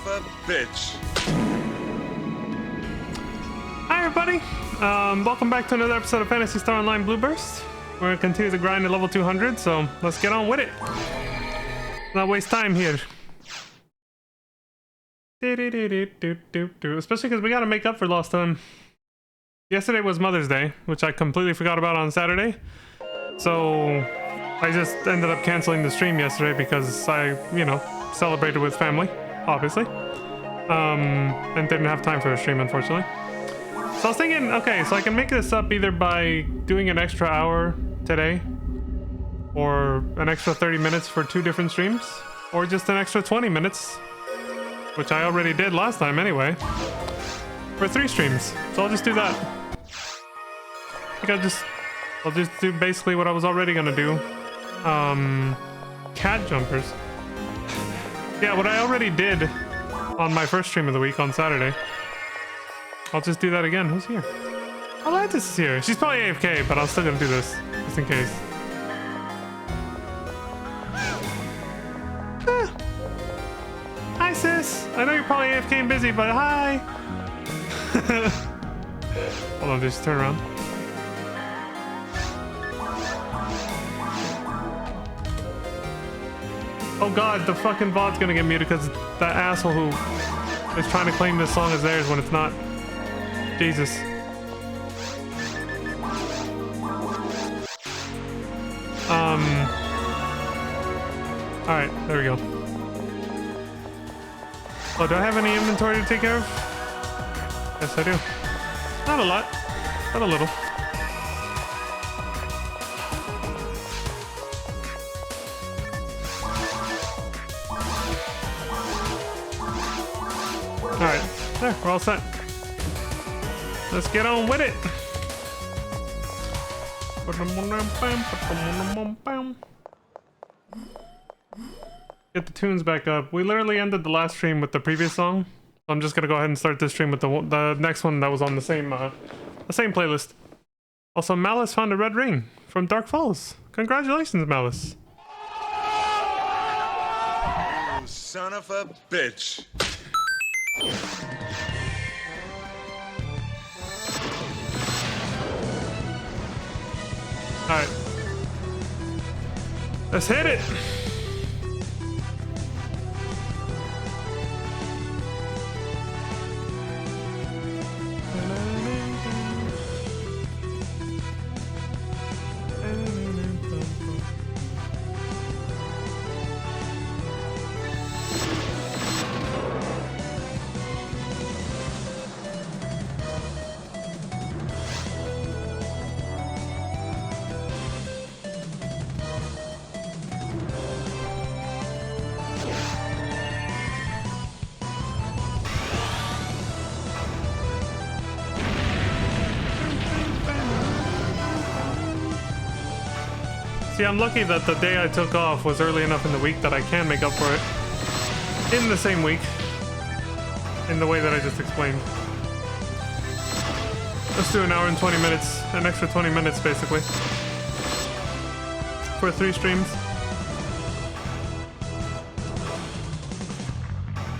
of a bitch. Hi everybody, welcome back to another episode of Phantasy Star Online Blue Burst. We're gonna continue the grind at level 200, so let's get on with it. Not waste time here. Especially because we gotta make up for lost time. Yesterday was Mother's Day, which I completely forgot about on Saturday. So I just ended up canceling the stream yesterday because I, celebrated with family, obviously. And didn't have time for a stream, unfortunately. So I was thinking, okay, so I can make this up either by doing an extra hour today, or an extra 30 minutes for 2 different streams, or just an extra 20 minutes, which I already did last time anyway, for 3 streams. So I'll just do that. I think I'll just do basically what I was already gonna do. Cat jumpers. Yeah, what I already did on my first stream of the week on Saturday. I'll just do that again. Who's here? Atlantis is here. She's probably AFK, but I'm still gonna do this, just in case. Hi, sis. I know you're probably AFK and busy, but hi. Hold on, just turn around. Oh god, the fucking VOD's gonna get muted because that asshole who is trying to claim this song as theirs when it's not. Jesus. Alright, there we go. Oh, do I have any inventory to take care of? Yes, I do. Not a lot, but a little. Alright, there, we're all set. Let's get on with it. Get the tunes back up. We literally ended the last stream with the previous song. So I'm just gonna go ahead and start this stream with the next one that was on the same playlist. Also, Malice found a red ring from Dark Falls. Congratulations, Malice. You son of a bitch. Alright. Let's hit it! See, I'm lucky that the day I took off was early enough in the week that I can make up for it in the same week, in the way that I just explained. Let's do an hour and 20 minutes, an extra 20 minutes basically, for 3 streams.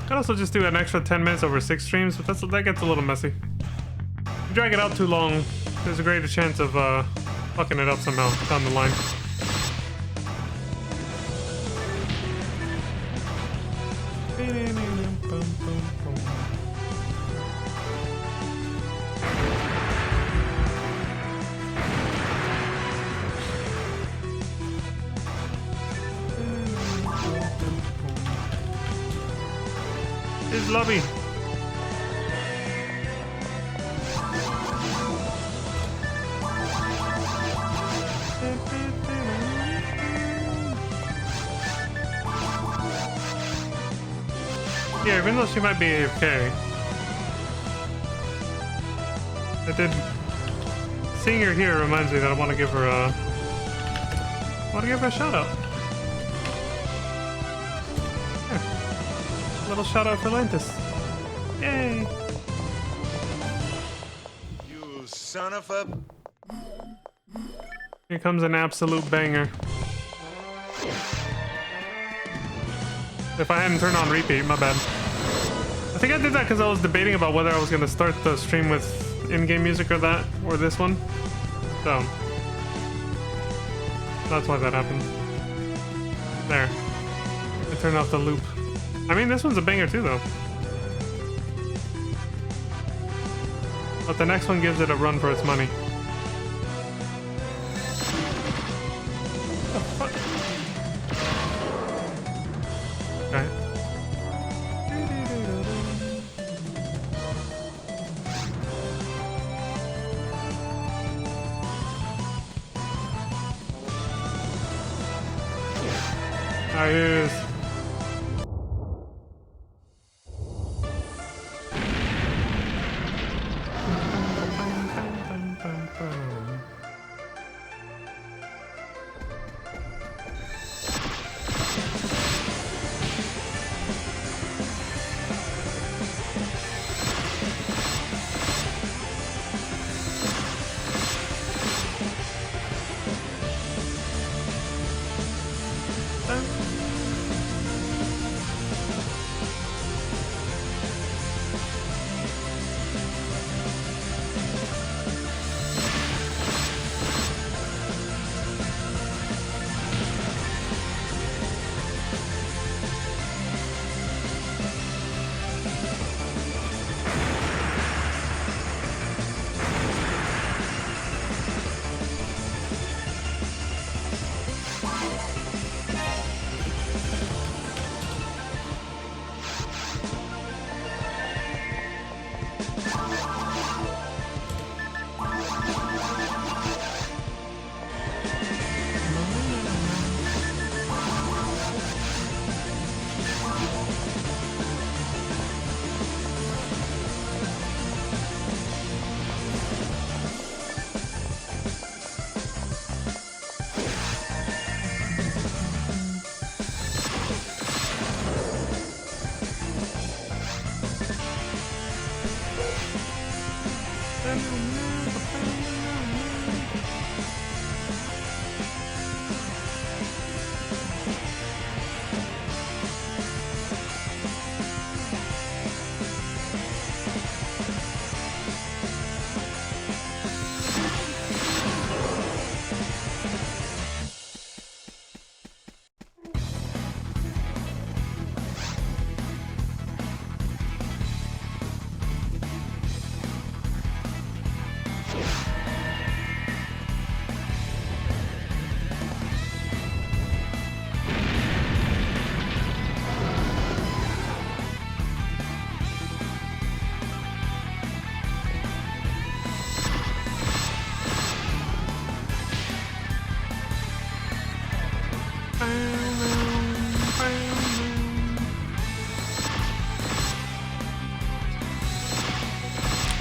Could also just do an extra 10 minutes over 6 streams, but that gets a little messy. If you drag it out too long, there's a greater chance of fucking it up somehow down the line. His lobby. Yeah, even though she might be AFK, I did. Seeing her here reminds me that I want to give her a shout out. Here. Little shout out for Lantis. Yay! You son of a... Here comes an absolute banger. If I hadn't turned on repeat, my bad. think I did that because I was debating about whether I was going to start the stream with in-game music or that, or this one. So, that's why that happened. There. I turned off the loop. I mean, this one's a banger too, though. But the next one gives it a run for its money. Okay. Alright, here it is.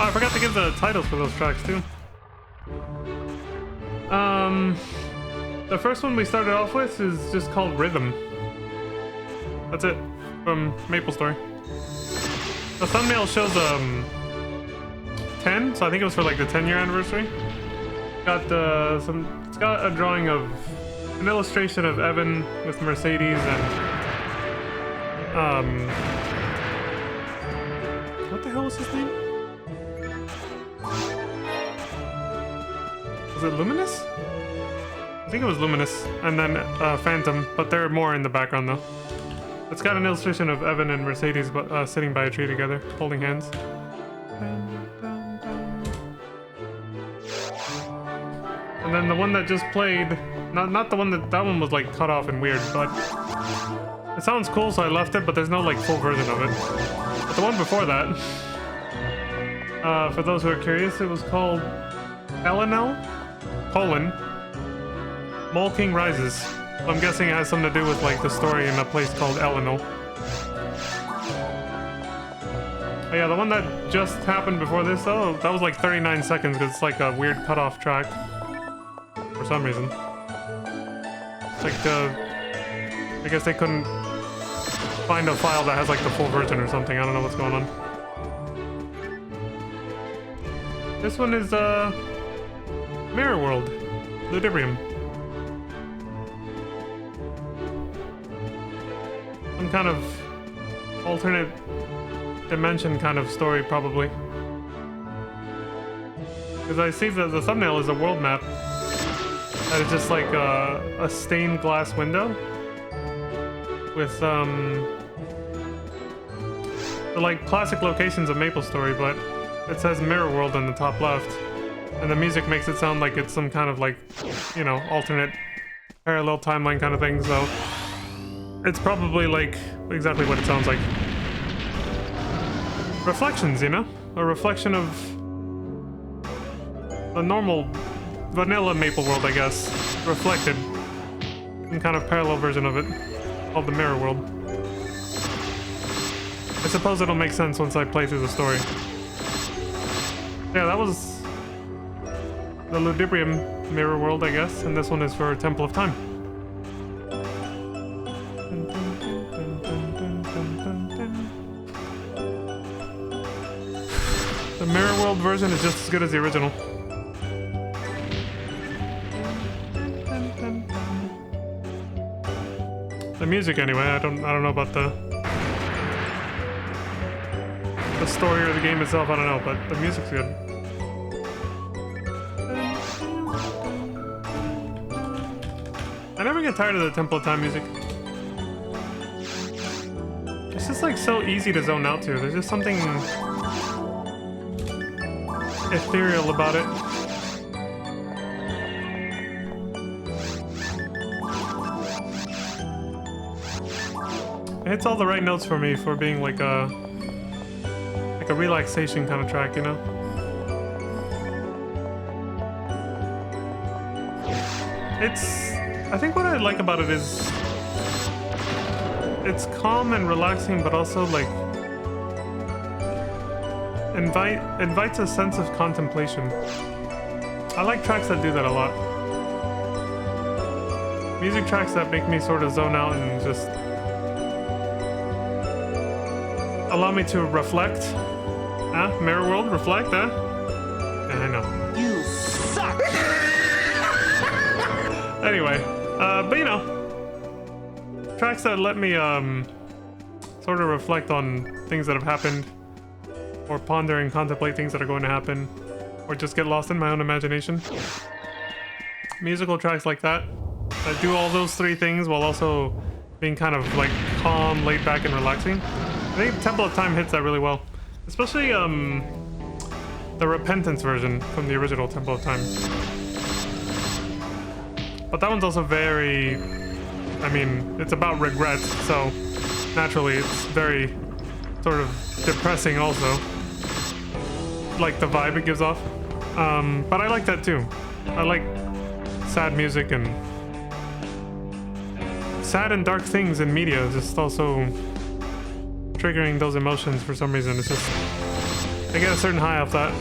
Oh, I forgot to give the titles for those tracks too. The first one we started off with is just called Rhythm. That's it, from Maple Story. The thumbnail shows 10, so I think it was for like the 10-year anniversary. Got it's got a drawing of an illustration of Evan with Mercedes and what the hell was his name? Was it Luminous? I think it was Luminous, and then Phantom, but they're more in the background though. It's got an illustration of Evan and Mercedes sitting by a tree together, holding hands. And then the one that just played, not the one that one was like cut off and weird, but it sounds cool, so I left it, but there's no like full version of it. But the one before that, for those who are curious, it was called Elenel, Mole King Rises. So I'm guessing it has something to do with like the story in a place called Elenel. Oh yeah, the one that just happened before this though, that was like 39 seconds because it's like a weird cutoff track. For some reason. It's like I guess they couldn't find a file that has like the full version or something. I don't know what's going on. This one is Mirror World, Ludibrium. Some kind of alternate dimension kind of story, probably. Because I see that the thumbnail is a world map. That is just like a stained glass window. With, the, like, classic locations of MapleStory, but it says Mirror World on the top left. And the music makes it sound like it's some kind of, like, you know, alternate parallel timeline kind of thing, so... It's probably, like, exactly what it sounds like. Reflections, you know? A reflection of... a normal, vanilla Maple World, I guess. Reflected. Some kind of parallel version of it. Called the Mirror World. I suppose it'll make sense once I play through the story. Yeah, that was... the Ludibrium Mirror World, I guess, and this one is for Temple of Time. The Mirror World version is just as good as the original. The music, anyway. I don't know about the story or the game itself. I don't know, but the music's good. I never get tired of the Temple of Time music. It's just like so easy to zone out to. There's just something ethereal about it. It hits all the right notes for me for being like a relaxation kind of track, you know? I think what I like about it is it's calm and relaxing, but also like invites a sense of contemplation. I like tracks that do that a lot. Music tracks that make me sort of zone out and just allow me to reflect. Huh? Mirror World, reflect, huh? Yeah, I know. You suck! Anyway, but you know, tracks that let me sort of reflect on things that have happened, or ponder and contemplate things that are going to happen, or just get lost in my own imagination. Musical tracks like that do all those three things while also being kind of like calm, laid back, and relaxing. I think Temple of Time hits that really well, especially the Repentance version from the original Temple of Time. But that one's also very, I mean, it's about regret, so naturally it's very sort of depressing also, like the vibe it gives off. But I like that too. I like sad music and sad and dark things in media, just also triggering those emotions for some reason. It's just, I get a certain high off that.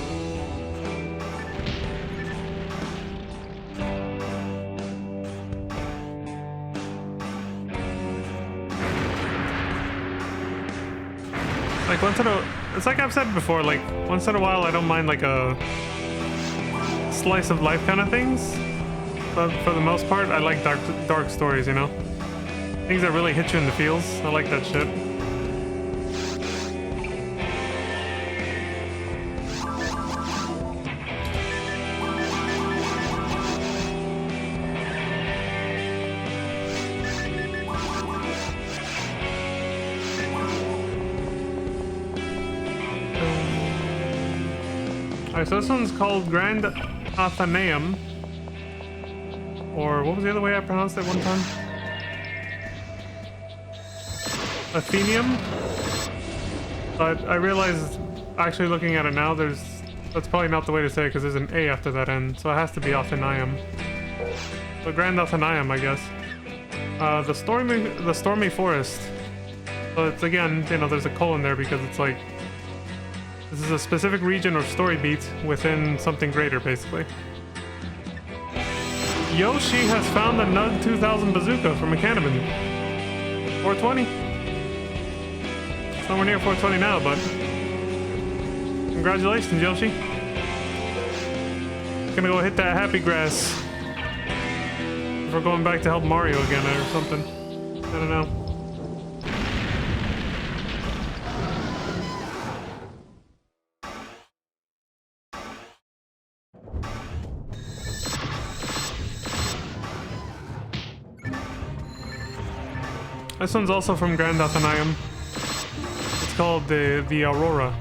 Like once in a, it's like I've said before, like once in a while I don't mind like a slice of life kind of things, but for the most part I like dark stories, you know? Things that really hit you in the feels. I like that shit. Alright, so this one's called Grand Athenaeum. Or what was the other way I pronounced it one time? Athenium? But I realized, actually looking at it now, that's probably not the way to say it because there's an A after that end, so it has to be Athenaeum. So Grand Athenaeum, I guess. The Stormy Forest. So it's again, you know, there's a colon there because it's like, this is a specific region or story beat within something greater, basically. Yoshi has found the Nug 2000 bazooka from McCanaman. 420. It's nowhere near 420 now, but congratulations, Yoshi. Gonna go hit that happy grass. If we're going back to help Mario again or something. I don't know. This one's also from Grand Athenaeum. It's called the Aurora.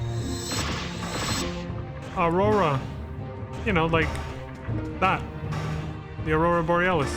Aurora. You know, like that. The Aurora Borealis.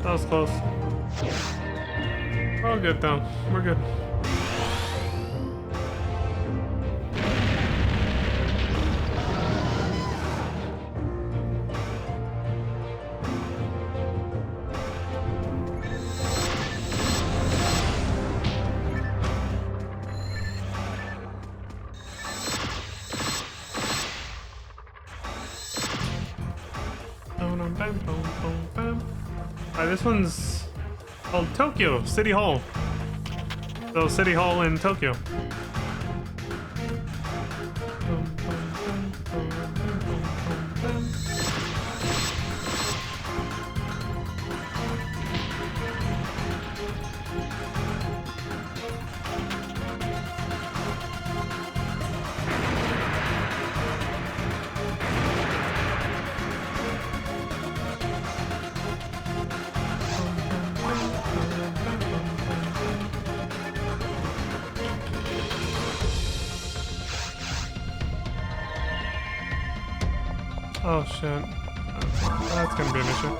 That was close. We're all good though. We're good. This one's called Tokyo City Hall. So City Hall in Tokyo. Oh shit. That's gonna be an issue.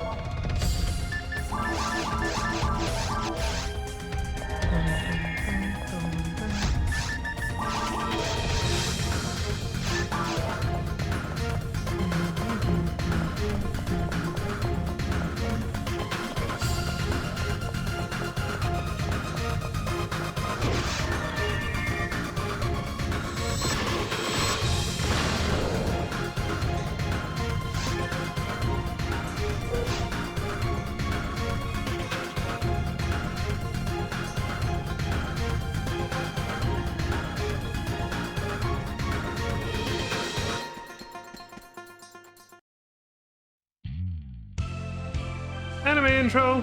Anime intro.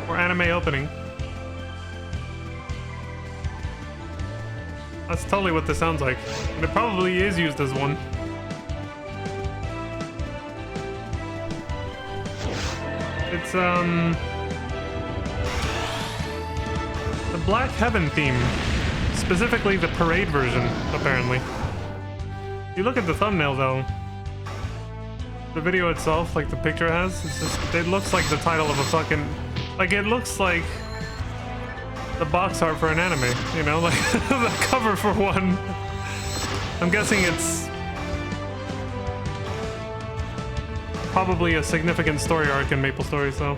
Or anime opening. That's totally what this sounds like. And it probably is used as one. It's the Black Heaven theme. Specifically the parade version, apparently. If you look at the thumbnail though, the video itself, like the picture it has, it's just, it looks like the title of a fucking, like it looks like the box art for an anime, you know, like the cover for one. I'm guessing it's probably a significant story arc in Maple Story, so.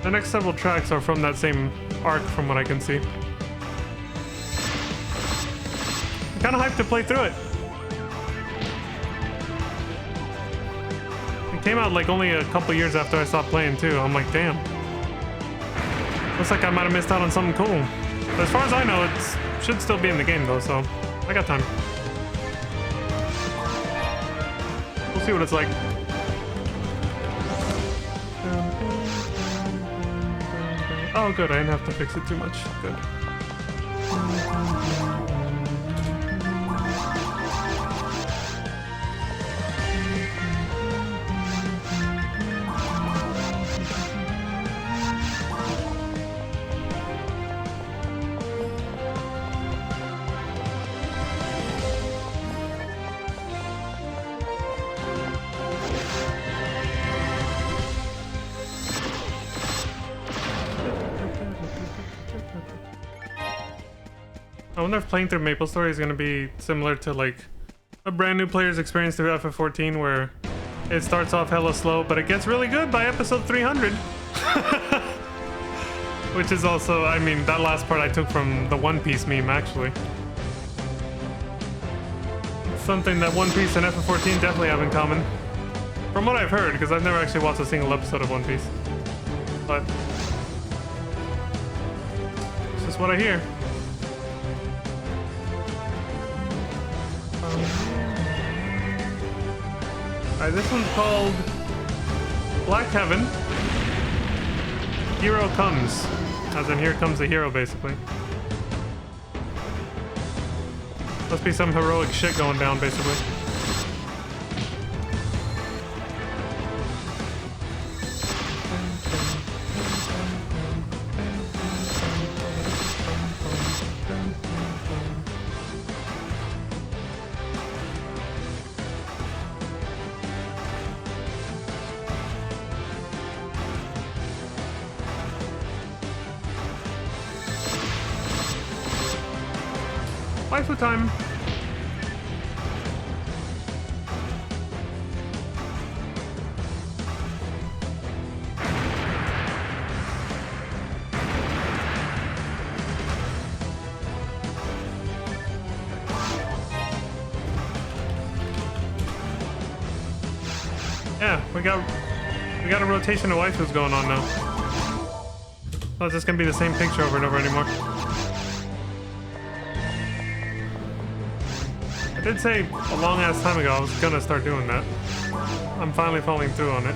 The next several tracks are from that same arc from what I can see. I'm kinda hyped to play through it. Came out like only a couple years after I stopped playing too. I'm like, damn. Looks like I might have missed out on something cool. But as far as I know, it should still be in the game though, so I got time. We'll see what it's like. Oh, good. I didn't have to fix it too much. Good. I wonder if playing through MapleStory is going to be similar to like a brand new player's experience through FF14, where it starts off hella slow, but it gets really good by episode 300. Which is also, I mean, that last part I took from the One Piece meme, actually. It's something that One Piece and FF14 definitely have in common. From what I've heard, because I've never actually watched a single episode of One Piece. But it's just what I hear. Alright, this one's called Black Heaven. Hero Comes. As in, here comes the hero, basically. Must be some heroic shit going down, basically. Waifu time. Yeah, we got a rotation of waifus going on now. Oh, it's just gonna be the same picture over and over anymore. I did say a long ass time ago I was gonna start doing that. I'm finally following through on it.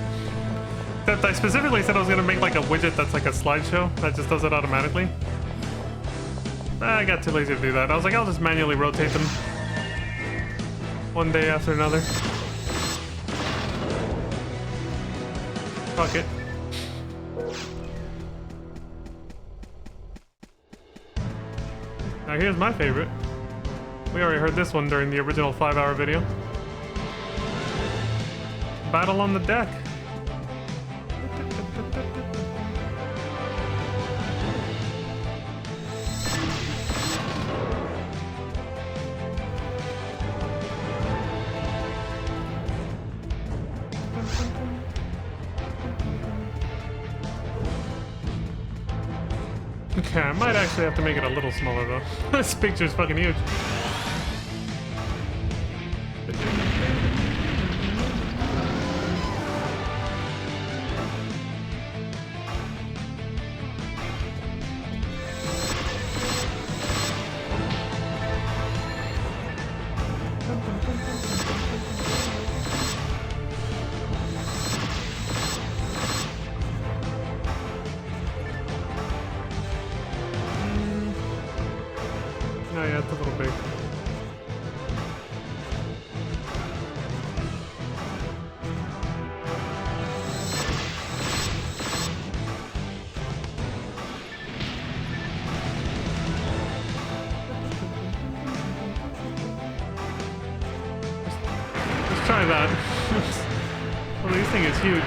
Except I specifically said I was gonna make like a widget that's like a slideshow that just does it automatically. I got too lazy to do that. I was like, I'll just manually rotate them one day after another. Fuck it. Now here's my favorite. We already heard this one during the original 5-hour video. Battle on the deck. Okay, I might actually have to make it a little smaller though. This picture's fucking huge. Oh yeah, it's a little big. Let's try that. Well, this thing is huge.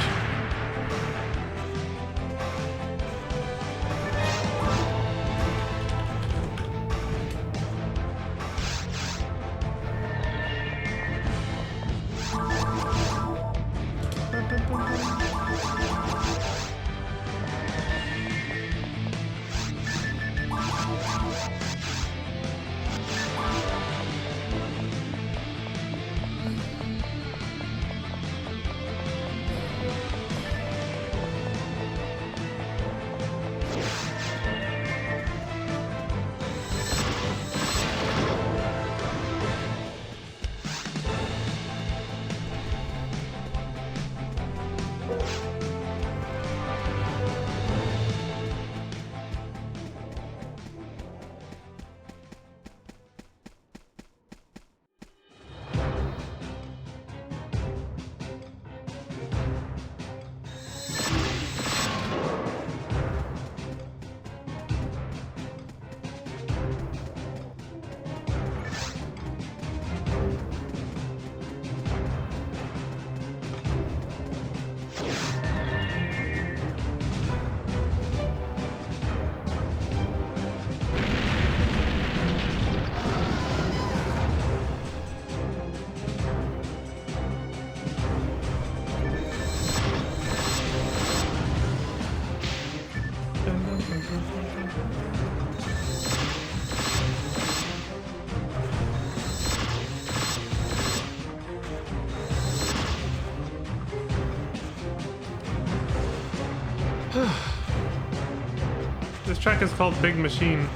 track is called Big Machine.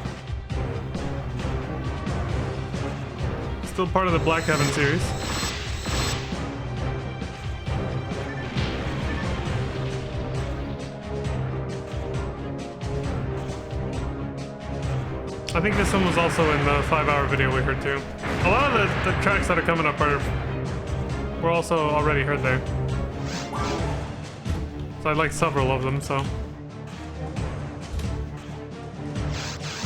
Still part of the Black Heaven series. I think this one was also in the 5-hour video we heard too. A lot of the tracks that are coming up were also already heard there. So I like several of them, so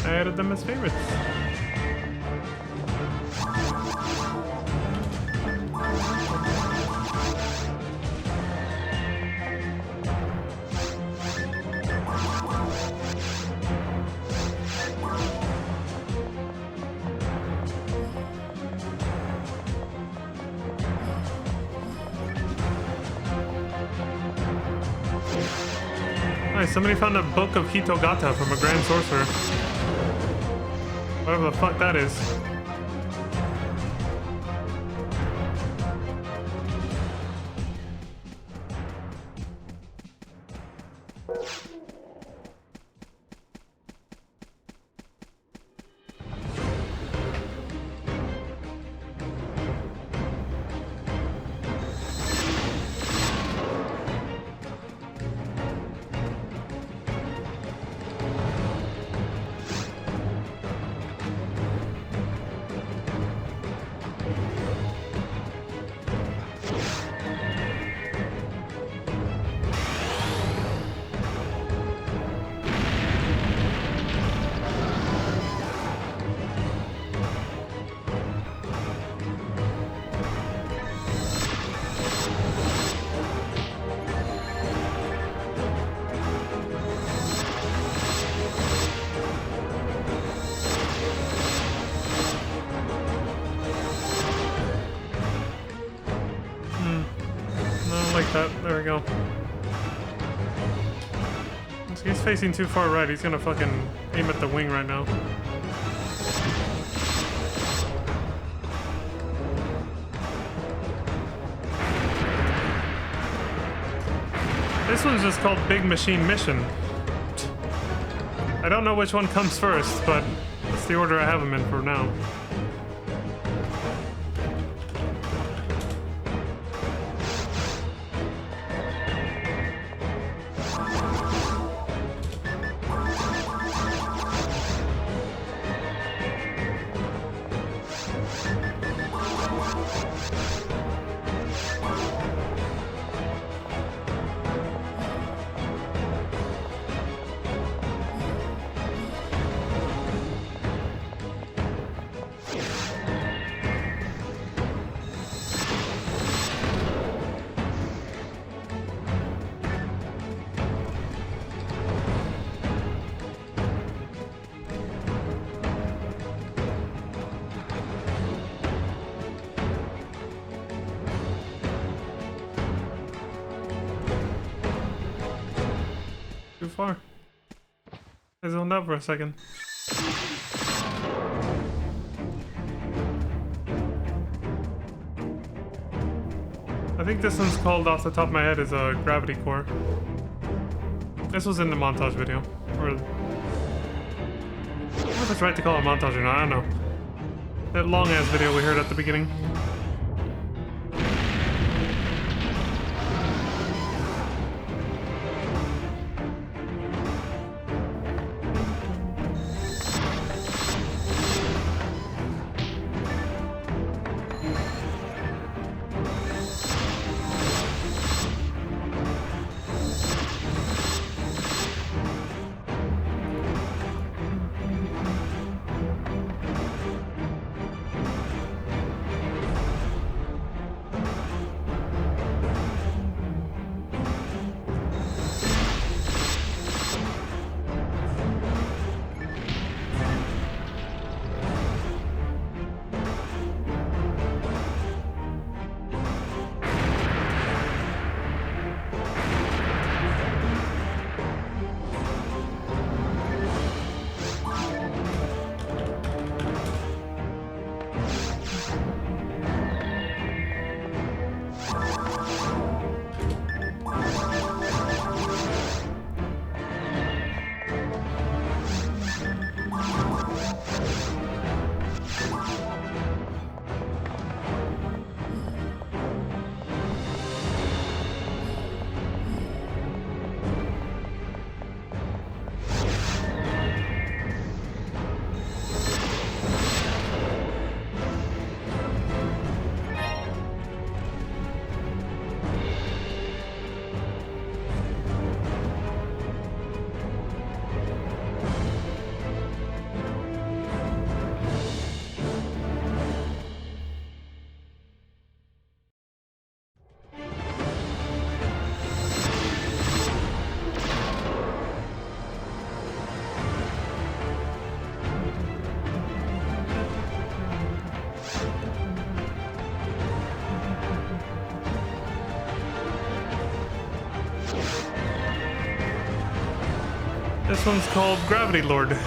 I added them as favorites. Nice, somebody found a book of Hitogata from a Grand Sorcerer. Whatever the fuck that is. There we go. He's facing too far right. He's gonna fucking aim at the wing right now. This one's just called Big Machine Mission. I don't know which one comes first, but it's the order I have them in for now. Too far. I zoned out for a second. I think this one's called, off the top of my head, is a Gravity Core. This was in the montage video. Or I don't know if it's right to call it a montage or not, I don't know. That long ass video we heard at the beginning. This one's called Gravity Lord.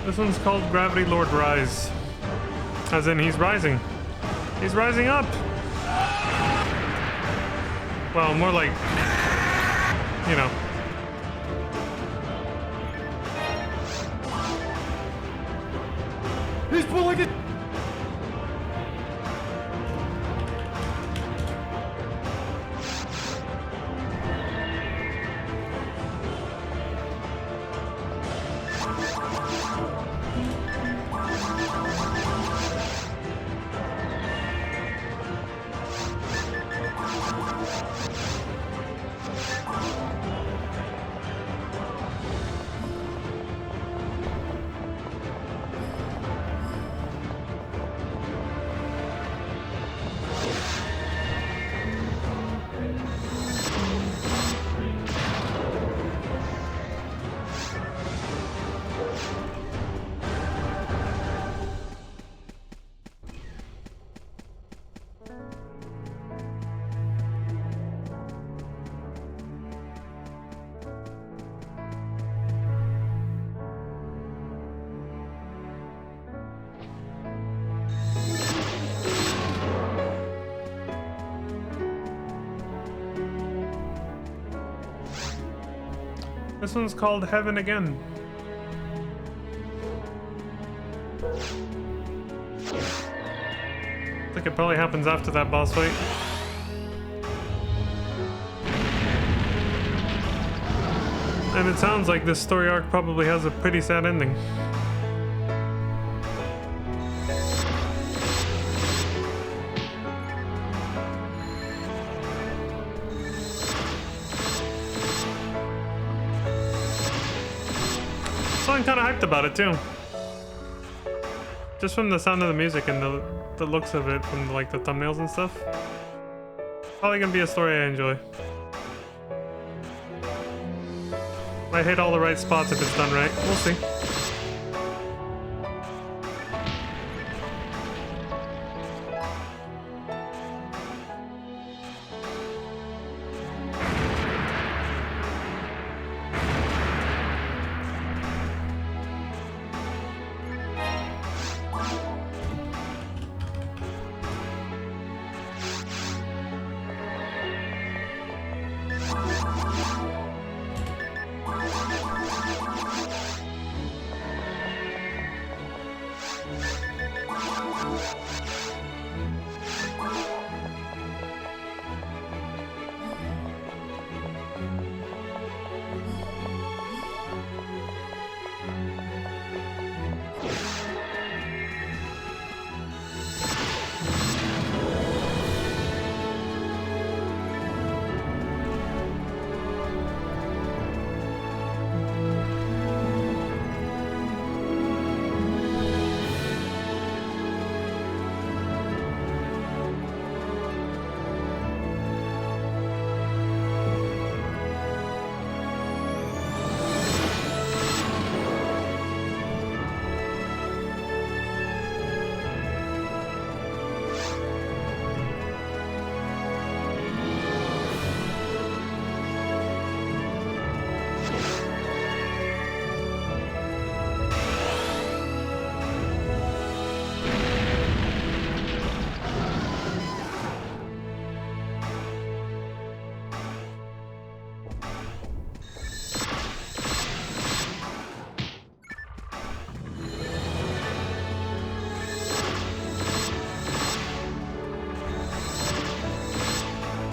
This one's called Gravity Lord Rise. As in, he's rising. He's rising up! Well, more like, you know. He's pulling it! This one's called Heaven Again. I think it probably happens after that boss fight. And it sounds like this story arc probably has a pretty sad ending. So I'm kind of hyped about it too. Just from the sound of the music and the looks of it, from like the thumbnails and stuff. Probably gonna be a story I enjoy. I hit all the right spots if it's done right. We'll see.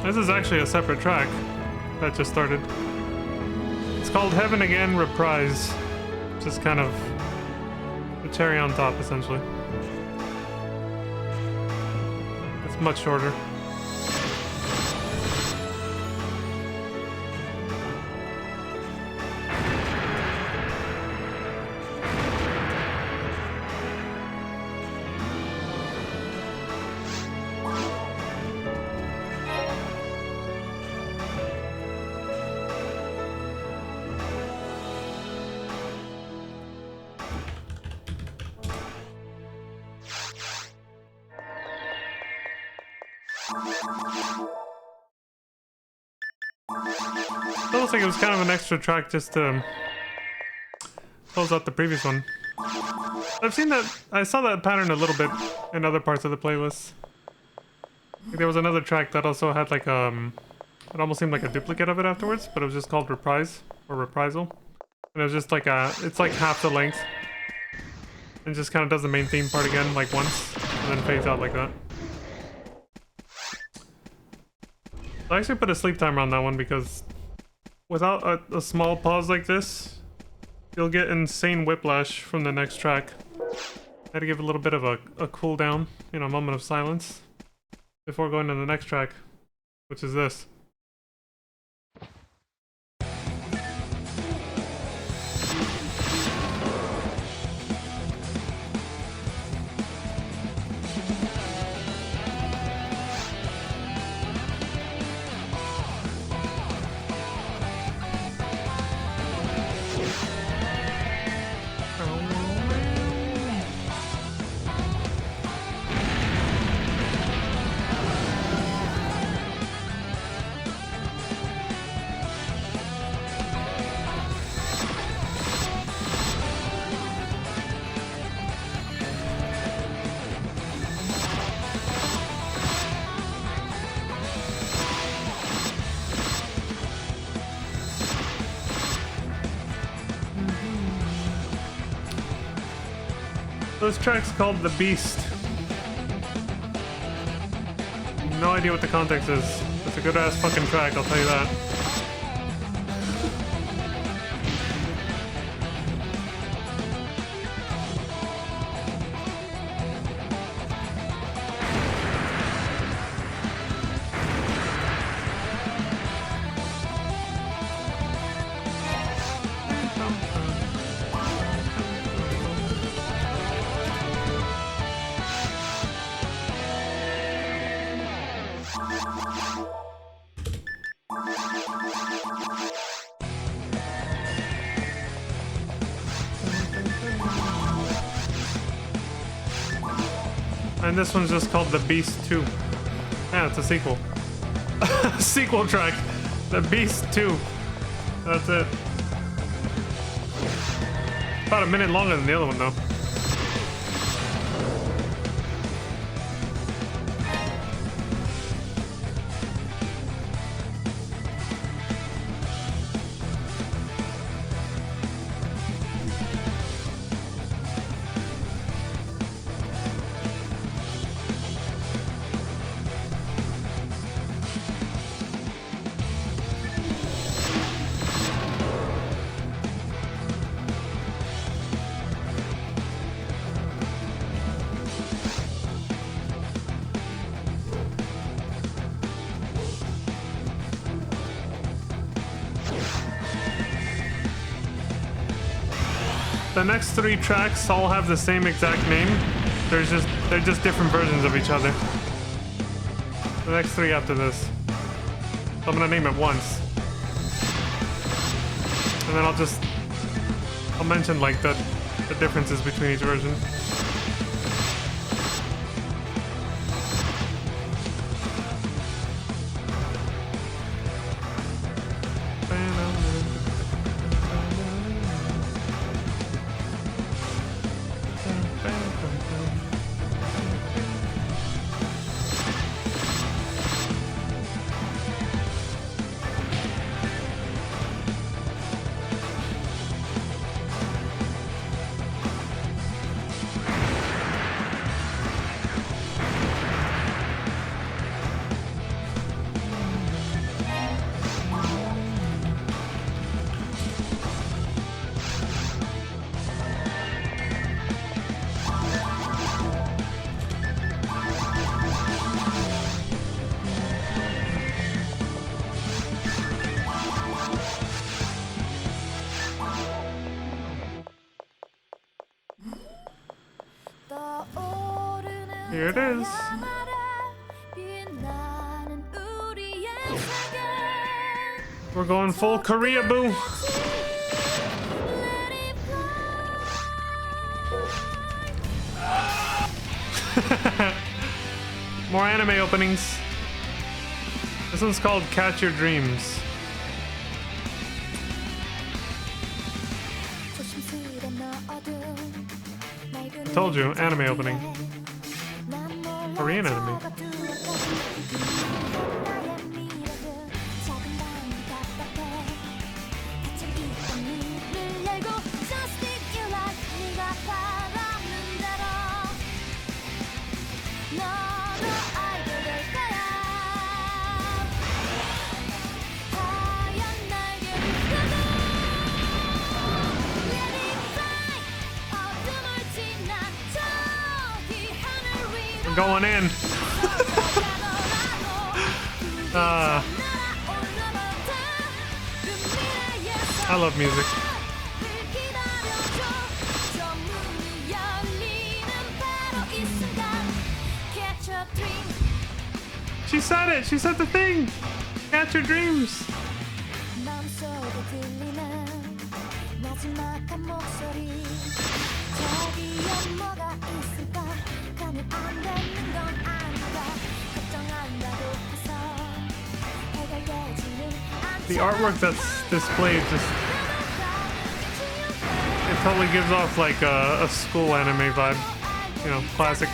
This is actually a separate track that just started. It's called Heaven Again Reprise. Just kind of the cherry on top, essentially. It's much shorter. It looks like it was kind of an extra track just to close out the previous one. I've seen that, I saw that pattern a little bit in other parts of the playlist. Like there was another track that also had like it almost seemed like a duplicate of it afterwards, but it was just called Reprise or Reprisal. And it was just like it's like half the length. And just kind of does the main theme part again like once, and then fades out like that. I actually put a sleep timer on that one because without a small pause like this, you'll get insane whiplash from the next track. I had to give a little bit of a cool down, you know, a moment of silence before going to the next track, which is this. This track's called The Beast. No idea what the context is. It's a good ass fucking track, I'll tell you that. And this one's just called The Beast 2. Yeah, it's a sequel. Sequel track. The Beast 2. That's it. About a minute longer than the other one, though. The next 3 tracks all have the same exact name. They're just different versions of each other. The next 3 after this. So I'm gonna name it once. And then I'll mention like the differences between each version. Here it is. We're going full Korea, boo. More anime openings. This one's called Catch Your Dreams. I told you, anime opening. Korean anime. We're going in. I love music. She said it! She said the thing! Catch your dreams! The artwork that's displayed just... it totally gives off like a school anime vibe. You know, classic.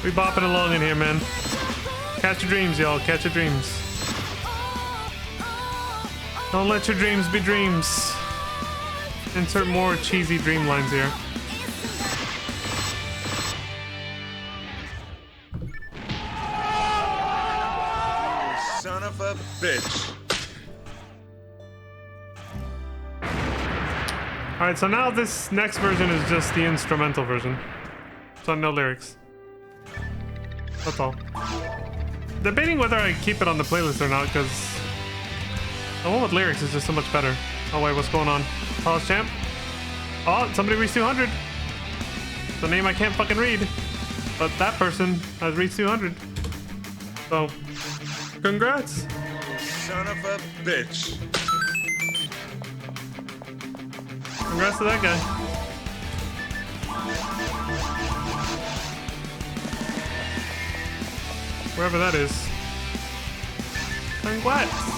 We bopping along in here, man. Catch your dreams, y'all. Catch your dreams. Don't let your dreams be dreams. Insert more cheesy dream lines here. Son of a bitch. Alright, so now this next version is just the instrumental version. So no lyrics. That's all. Debating whether I keep it on the playlist or not, because the one with lyrics is just so much better. Oh wait, what's going on? Pause champ? Oh, somebody reached 200. It's a name I can't fucking read. But that person has reached 200. So, congrats. Son of a bitch. Congrats to that guy. Wherever that is. Congrats.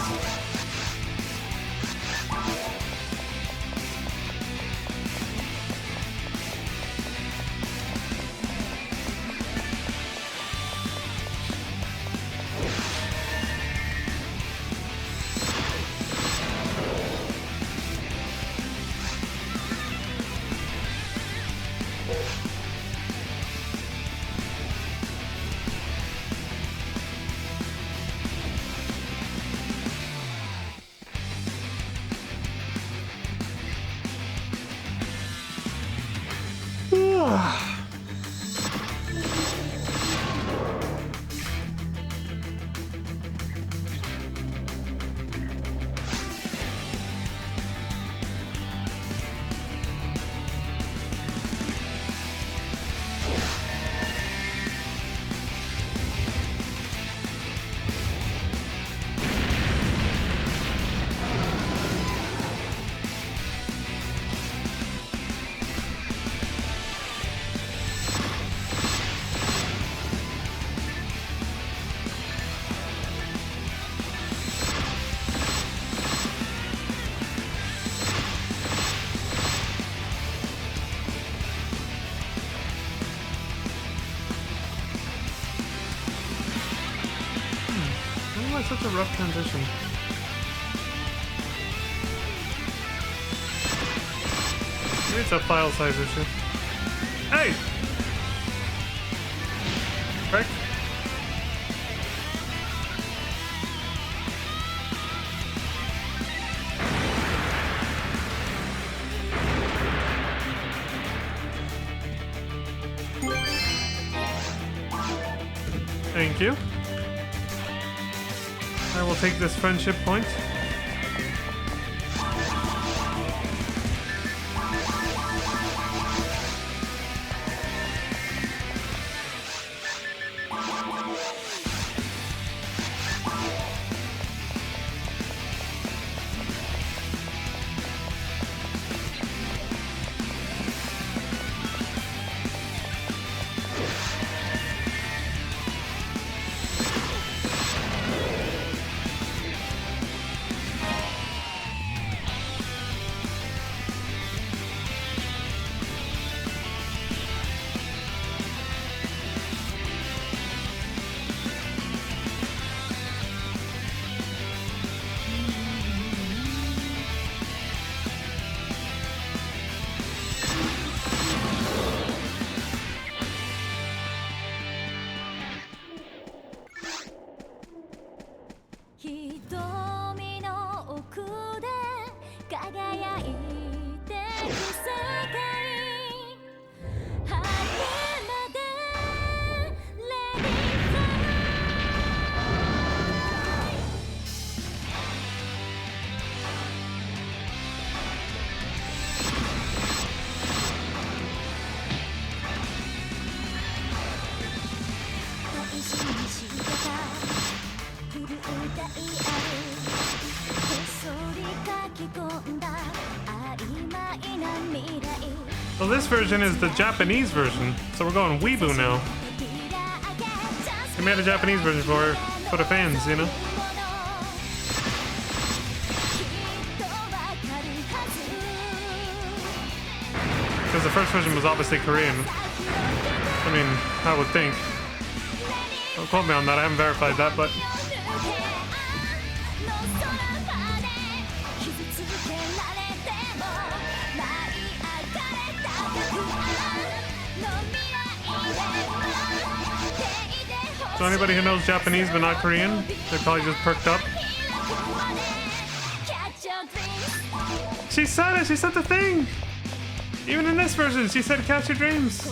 Such a rough transition. Maybe it's a file size issue. Hey! Right? Thank you. I will take this friendship point. So this version is the Japanese version. So we're going Weeboo now. They made a Japanese version for the fans, you know? Because the first version was obviously Korean. I mean, I would think. Don't quote me on that. I haven't verified that, but so anybody who knows Japanese but not Korean, they probably just perked up. She said it. She said the thing. Even in this version, she said "Catch your dreams."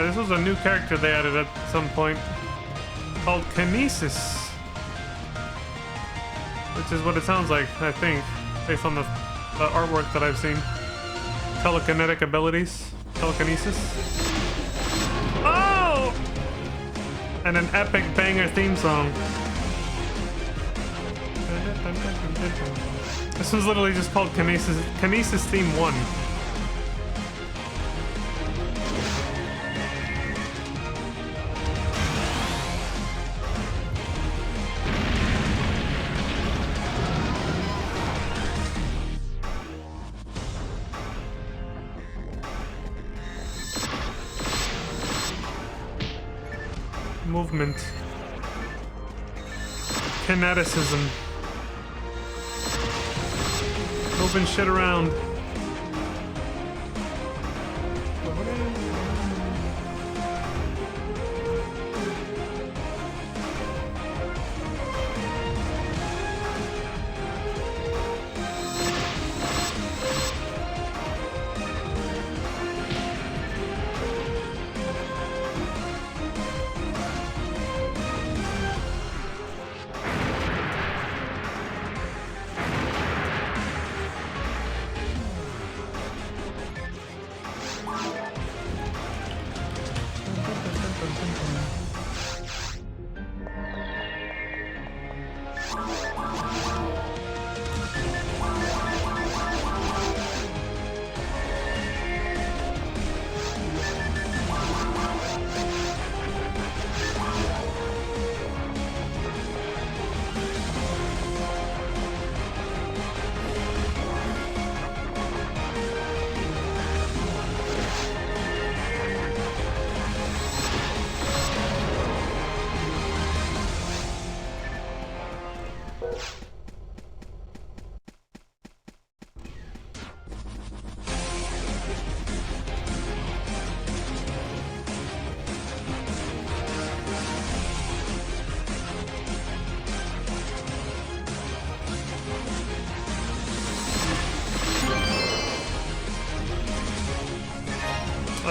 This was a new character they added at some point called Kinesis, which is what it sounds like, I think, based on the artwork that I've seen. Telekinetic abilities, telekinesis. Oh! And an epic banger theme song. This one's literally just called Kinesis Theme 1. Movement, kineticism, moving shit around.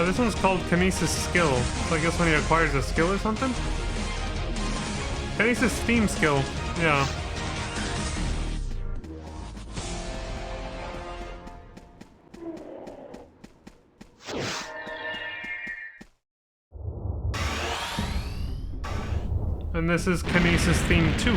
This one's called Kinesis Skill. So I guess when he acquires a skill or something? Kinesis Steam Skill. Yeah. And this is Kinesis Theme 2.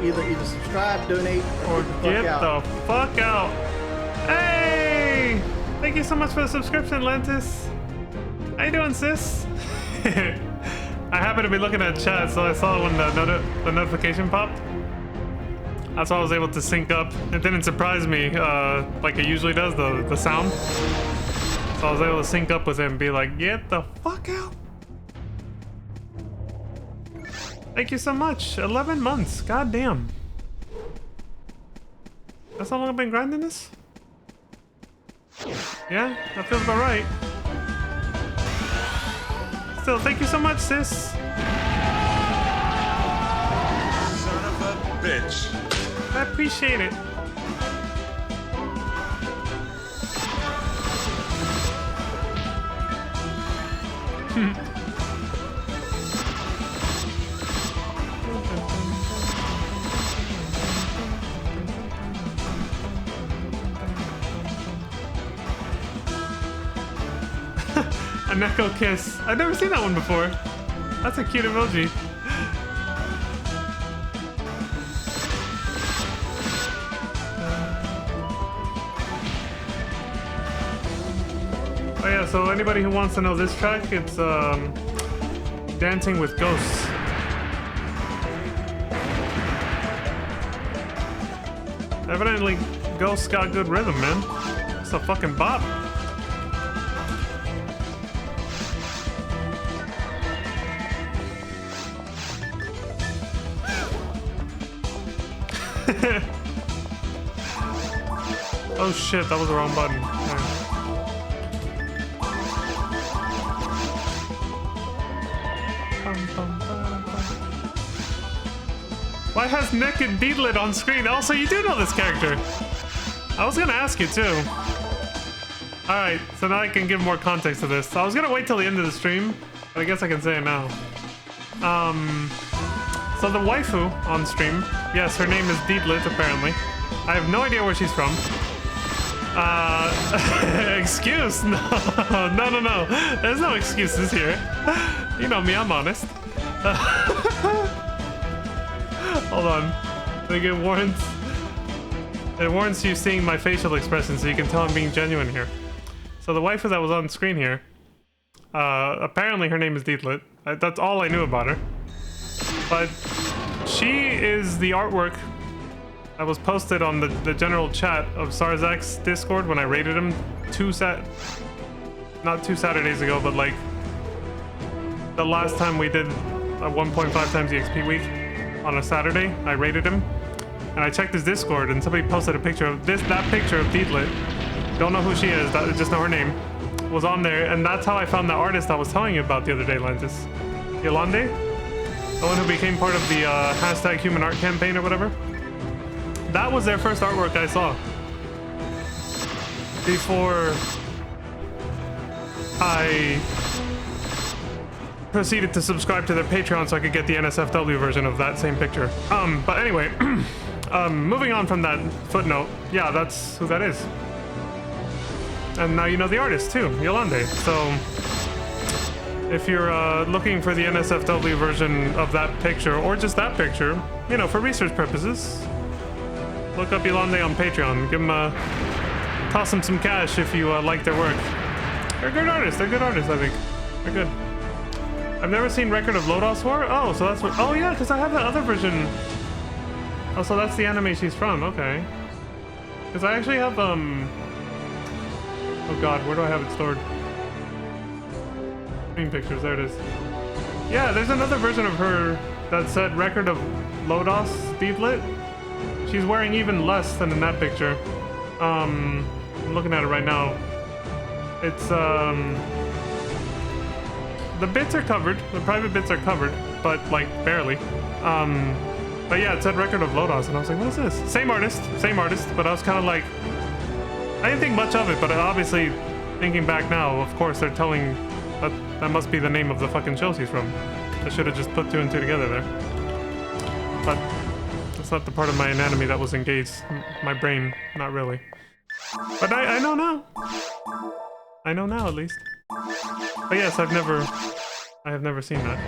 Either subscribe, donate, or Get the fuck out. Hey! Thank you so much for the subscription, Lentis. How you doing, sis? I happened to be looking at chat, so I saw when the notification popped. That's why I was able to sync up. It didn't surprise me like it usually does, the sound. So I was able to sync up with him and be like, get the fuck out. Thank you so much. 11 months. God damn. That's how long I've been grinding this? Yeah, that feels about right. Still, thank you so much, sis. Son of a bitch. I appreciate it. A Neko kiss. I've never seen that one before. That's a cute emoji. Oh yeah, so anybody who wants to know this track, it's Dancing with Ghosts. Evidently, Ghosts got good rhythm, man. It's a fucking bop. Oh shit, that was the wrong button. Why has Naked Deedlit on screen? Also, you do know this character. I was gonna ask you too. Alright, so now I can give more context to this. I was gonna wait till the end of the stream, but I guess I can say it now. So the waifu on stream, yes, her name is Deedlit, apparently. I have no idea where she's from. Excuse? No. There's no excuses here. You know me, I'm honest. Hold on. I think it warrants you seeing my facial expression so you can tell I'm being genuine here. So the waifu that was on screen here, apparently her name is Deedlit. That's all I knew about her. But she is the artwork that was posted on the general chat of Sarzak's Discord when I raided him not 2 Saturdays ago, but like the last time we did a 1.5 times EXP week on a Saturday. I raided him and I checked his Discord and somebody posted a picture of that picture of Deedlit. Don't know who she is, just know her name was on there, and that's how I found the artist I was telling you about the other day, Lentis. Yolande, the one who became part of the hashtag Human Art campaign or whatever. That was their first artwork I saw before I proceeded to subscribe to their Patreon so I could get the NSFW version of that same picture. But anyway, moving on from that footnote, yeah, that's who that is. And now you know the artist too, Yolande. So if you're looking for the NSFW version of that picture, or just that picture, you know, for research purposes, look up Yolande on Patreon. Give them toss them some cash if you like their work. They're good artists. They're good artists, I think. They're good. I've never seen Record of Lodos War. Oh, so that's what. Oh yeah, because I have that other version. Oh, so that's the anime she's from. Okay. Because I actually have Oh God, where do I have it stored? Screen pictures. There it is. Yeah, there's another version of her that said Record of Lodos Deedlit. She's wearing even less than in that picture. I'm looking at it right now. It's the bits are covered, the private bits are covered, but like barely. But yeah, it said Record of Lodos, and I was like, what is this? Same artist, but I was kind of like, I didn't think much of it, but obviously, thinking back now, of course they're telling that must be the name of the fucking show she's from. I should have just put two and two together there. But that's not the part of my anatomy that was engaged. My brain, not really. But I know now. I know now, at least. But yes, I have never seen that.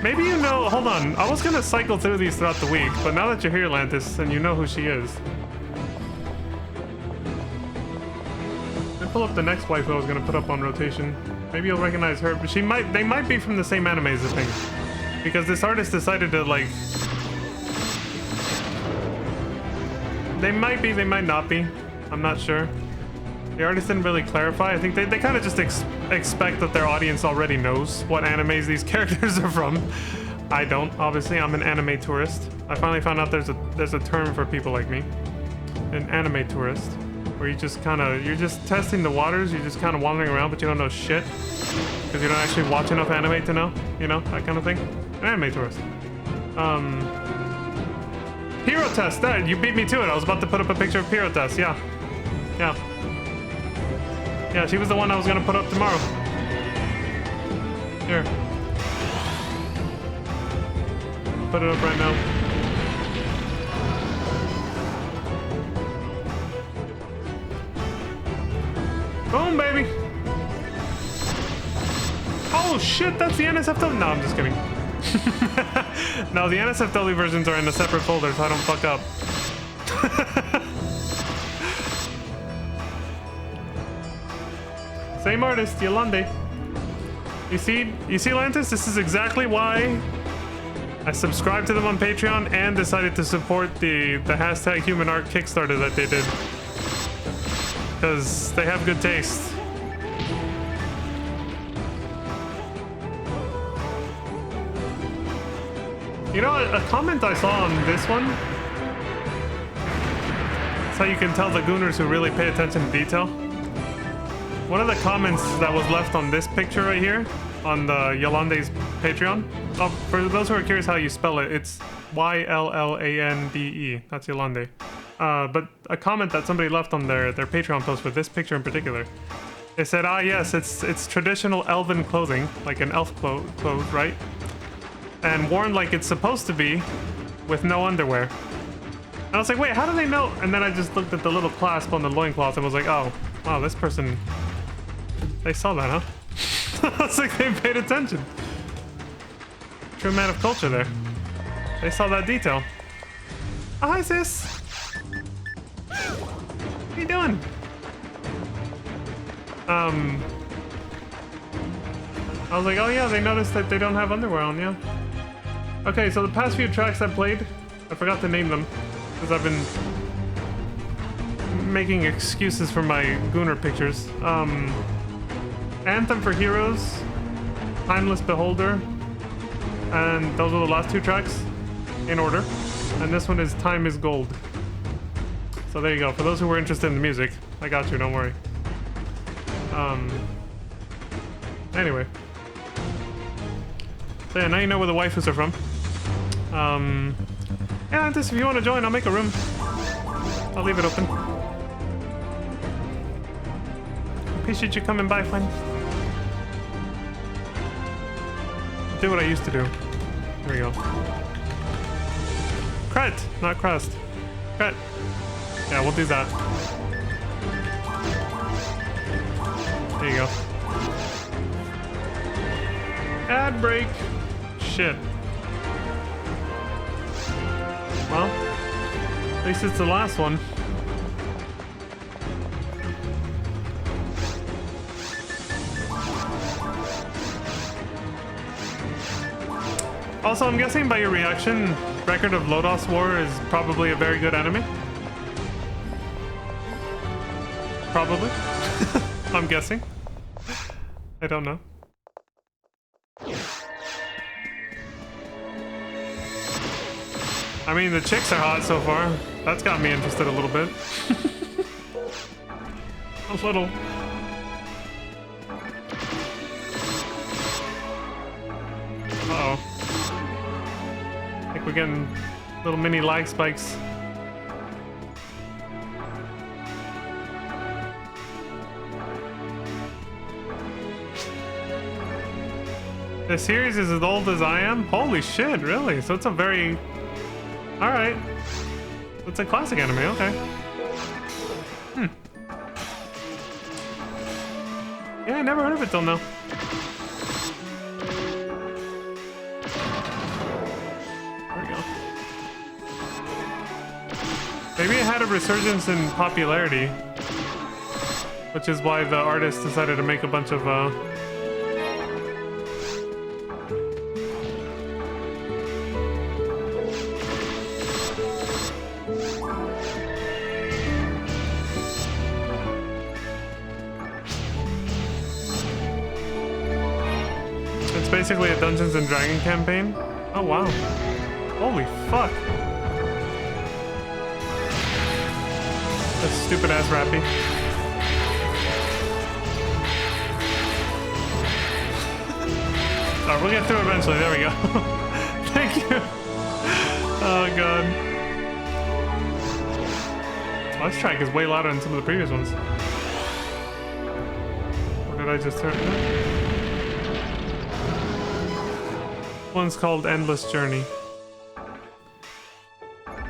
Maybe you know, hold on. I was gonna cycle through these throughout the week, but now that you're here, Lantis, and you know who she is. Let me pull up the next wife I was gonna put up on rotation. Maybe you'll recognize her, but they might be from the same animes, I think. Because this artist decided to, like... They might be, they might not be. I'm not sure. The artist didn't really clarify. I think they kind of just expect that their audience already knows what animes these characters are from. I don't, obviously. I'm an anime tourist. I finally found out there's a term for people like me. An anime tourist. Where you're just testing the waters, you're just kind of wandering around, but you don't know shit. Because you don't actually watch enough anime to know, you know, that kind of thing. An anime tourist. Hero Test, that, you beat me to it. I was about to put up a picture of Hero Test, yeah. Yeah. Yeah, she was the one I was gonna put up tomorrow. Here. Put it up right now. Boom, baby! Oh shit, that's the NSFW. No, I'm just kidding. No, the NSFW versions are in a separate folder, so I don't fuck up. Same artist, Yolande. You see, Lantis? This is exactly why I subscribed to them on Patreon and decided to support the hashtag Human Art Kickstarter that they did. Because they have good taste. You know, a comment I saw on this one. That's how you can tell the gooners who really pay attention to detail. One of the comments that was left on this picture right here, on the Yolande's Patreon. Oh, for those who are curious how you spell it, it's Yllande. That's Yolande. But a comment that somebody left on their Patreon post for this picture in particular. They said, ah yes, it's traditional elven clothing, like an elf clothes, right? And worn like it's supposed to be, with no underwear. And I was like, wait, how do they know? And then I just looked at the little clasp on the loincloth and was like, oh, wow, this person, they saw that, huh? I was like, they paid attention. True man of culture there. They saw that detail. Oh, hi, sis. What are you doing? I was like, oh yeah, they noticed that they don't have underwear on, yeah. Okay, so the past few tracks I played, I forgot to name them, because I've been making excuses for my Gooner pictures. Anthem for Heroes, Timeless Beholder, and those were the last two tracks, in order. And this one is Time is Gold. So there you go, for those who were interested in the music, I got you, don't worry. Anyway. So yeah, now you know where the waifus are from. Yeah, Antis, if you want to join, I'll make a room. I'll leave it open. Appreciate you coming by, friend. I'll do what I used to do. Here we go. Cret, not crust. Cret. Yeah, we'll do that. There you go. Ad break. Shit. Well, at least it's the last one. Also, I'm guessing by your reaction, Record of Lodos War is probably a very good anime. Probably. I'm guessing. I don't know. I mean, the chicks are hot so far. That's got me interested a little bit. A little. Uh-oh. I think we're getting little mini lag spikes. The series is as old as I am? Holy shit, really? So it's a very... Alright. It's a classic anime, okay. Yeah, I never heard of it till now. There we go. Maybe it had a resurgence in popularity, which is why the artist decided to make a bunch of, It's basically a Dungeons and Dragons campaign. Oh wow. Holy fuck. That's stupid ass Rappy. Alright, we'll get through eventually. There we go. Thank you. Oh god. Oh, this track is way louder than some of the previous ones. Or did I just turn it? One's called Endless Journey.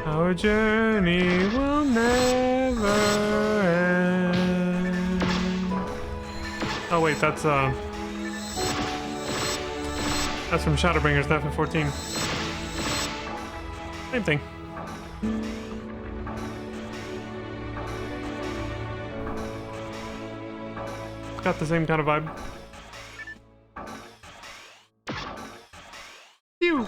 Our journey will never end. Oh wait, that's from Shadowbringers, not from 14. Same thing. Got the same kind of vibe. Phew.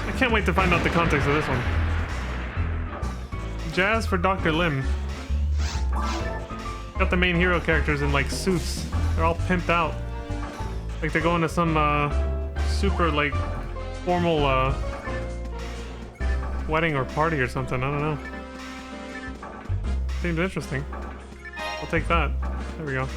I can't wait to find out the context of this one. Jazz for Dr. Lim. Got the main hero characters in like suits. They're all pimped out. Like they're going to some super like formal wedding or party or something. I don't know. Seems interesting. I'll take that. There we go.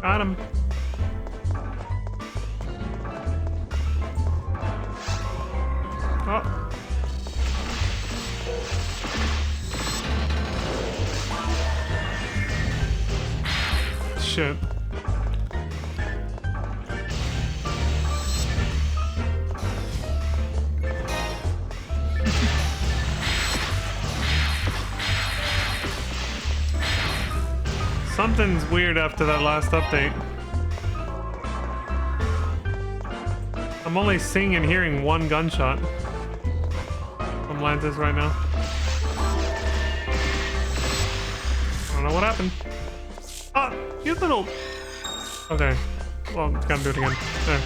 Got him. Oh. Shit. Something's weird after that last update. I'm I'm only seeing and hearing one gunshot from Lantis right now. I don't know what happened. Ah, you little... Okay. Well, gotta do it again. There.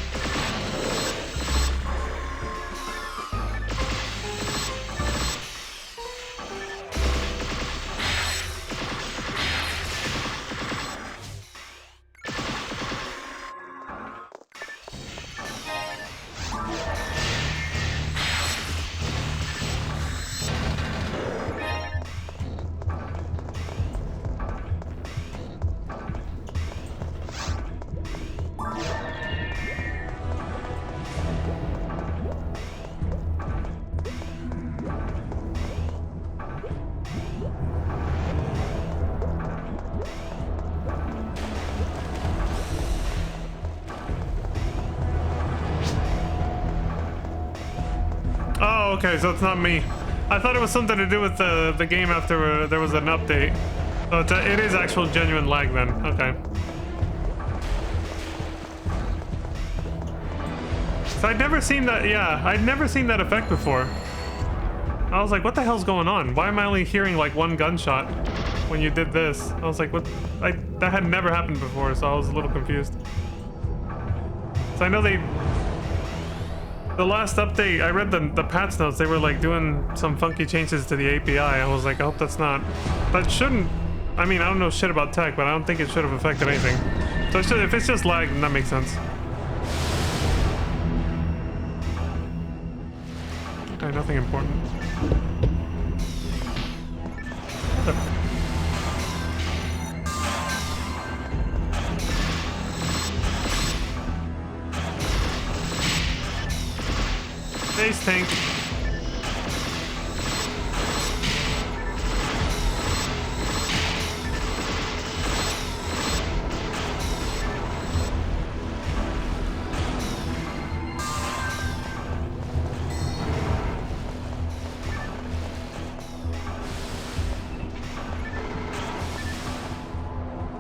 Oh, okay, so it's not me. I thought it was something to do with the game after there was an update. So it is actual genuine lag then. Okay. So I'd never seen that. Yeah, I'd never seen that effect before. I was like, what the hell's going on? Why am I only hearing like one gunshot when you did this? I was like, what? That had never happened before, so I was a little confused. So I know the last update, I read the patch notes, they were like doing some funky changes to the API. I was like, I hope that shouldn't, I mean, I don't know shit about tech, but I don't think it should have affected anything. So if it's just lag, then that makes sense. Okay, nothing important. Base tank.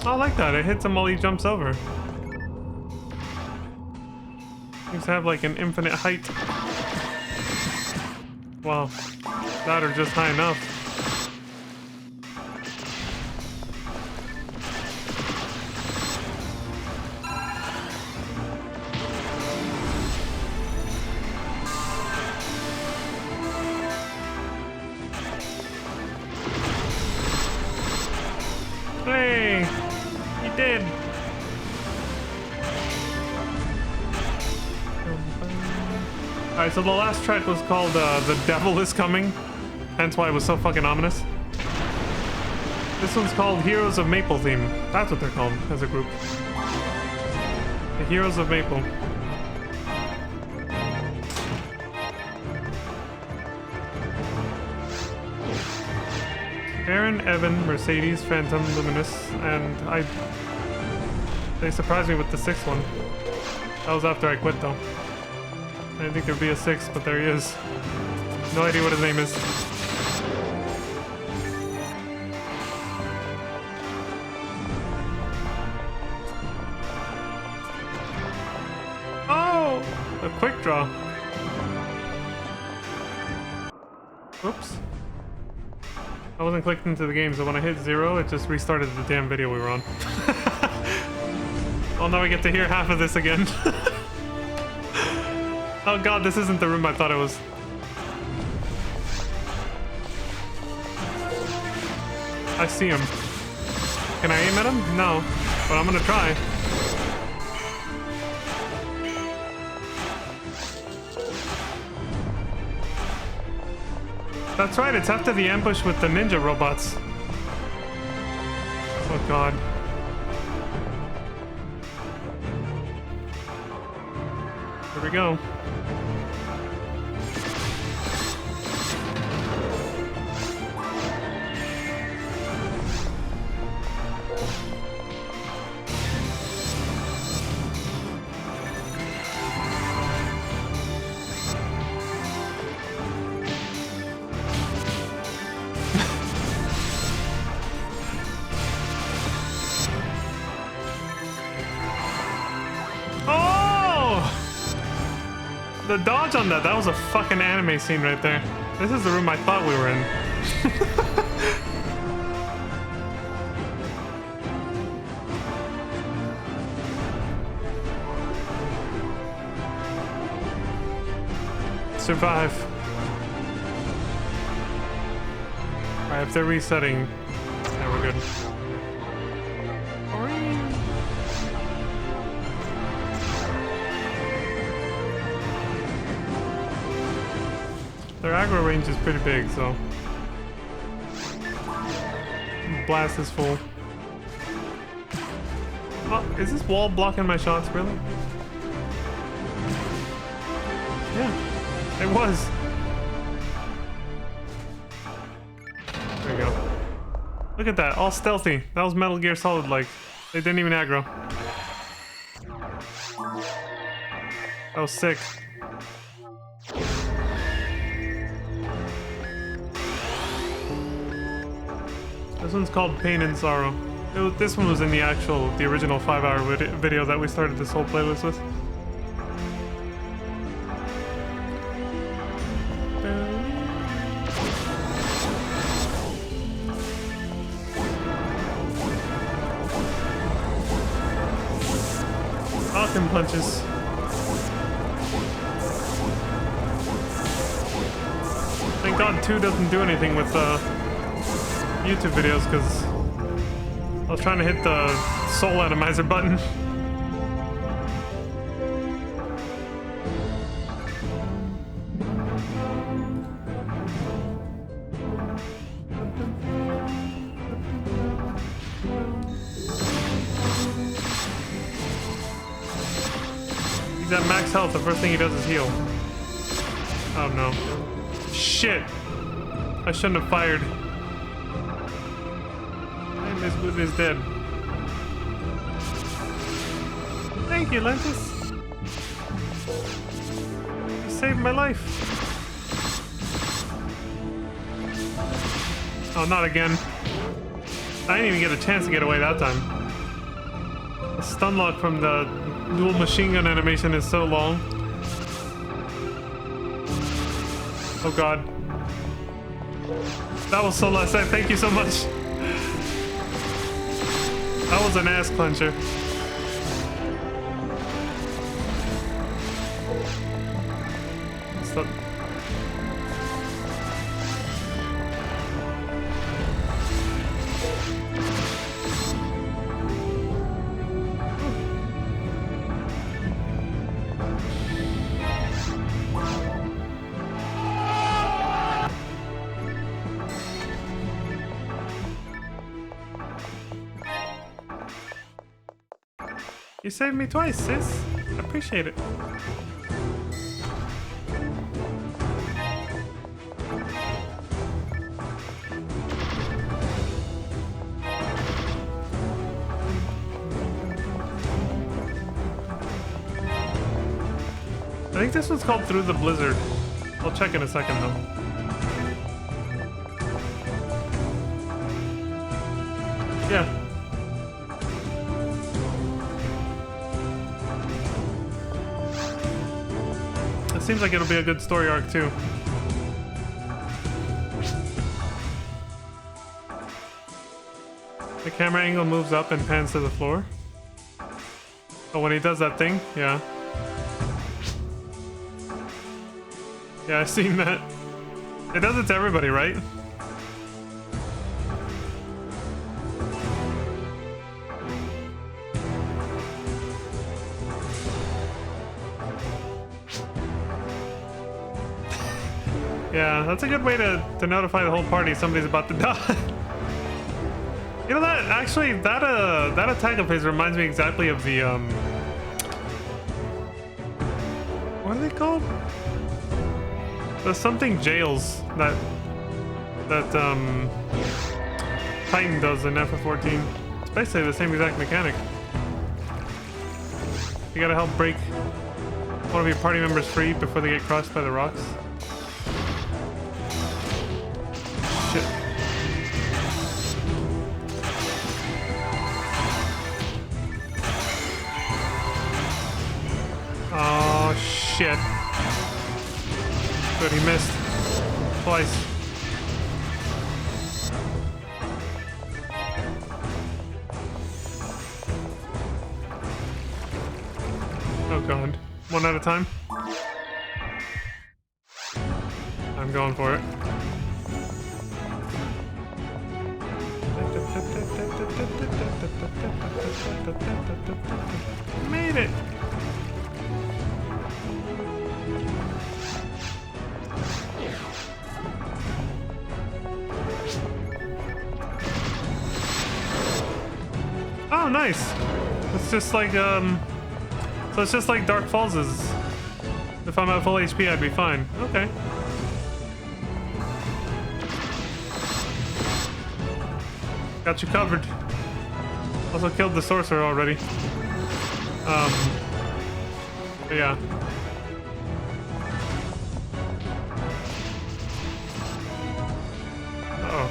I like that. It hits him while he jumps over. Seems to have like an infinite height. Wow, that or just high enough. Hey, he did. Alright, so the last track was called The Devil Is Coming, hence why it was so fucking ominous. This one's called Heroes of Maple Theme. That's what they're called as a group. The Heroes of Maple. Aaron, Evan, Mercedes, Phantom, Luminous, and they surprised me with the sixth one. That was after I quit though. I didn't think there'd be a sixth, but there he is. No idea what his name is. Oh! A quick draw. Oops. I wasn't clicked into the game, so when I hit 0, it just restarted the damn video we were on. Well, now we get to hear half of this again. Oh god, this isn't the room I thought it was. I see him. Can I aim at him? No, but I'm gonna try. That's right, it's after the ambush with the ninja robots. Oh god. Here we go. The dodge on that was a fucking anime scene right there. This is the room I thought we were in. Survive. Alright, if they're resetting, yeah, we're good. Their aggro range is pretty big, so blast is full. Oh, is this wall blocking my shots, really? Yeah, it was. There we go. Look at that, all stealthy. That was Metal Gear Solid like. They didn't even aggro. That was sick. This one's called Pain and Sorrow. This one was in the original 5-hour video that we started this whole playlist with. Falcon punches. Thank God 2 doesn't do anything with YouTube videos, because I was trying to hit the soul atomizer button. He's at max health, the first thing he does is heal. Oh no. Shit! I shouldn't have fired. Miss Wood is dead. Thank you, Lentis. You saved my life. Oh, not again. I didn't even get a chance to get away that time. The stun lock from the dual machine gun animation is so long. Oh god. That was so last time. Thank you so much. That was an ass clencher. Stop. You saved me twice, sis. I appreciate it. I think this one's called Through the Blizzard. I'll check in a second though. Yeah. Seems like it'll be a good story arc too. The camera angle moves up and pans to the floor. Oh, when he does that thing? Yeah. Yeah, I've seen that. It does it to everybody, right? Yeah, that's a good way to notify the whole party somebody's about to die. You know that actually that attack of his reminds me exactly of the what are they called? There's something jails that Titan does in FF14. It's basically the same exact mechanic. You gotta help break one of your party members free before they get crushed by the rocks. Shit. Oh shit. good, he missed. Twice. Oh god. One at a time? I'm going for it. Made it! Oh, nice! It's just like, so it's just like Dark Falls is. If I'm at full HP, I'd be fine. Okay. Got you covered. Also killed the sorcerer already. But yeah. Uh-oh.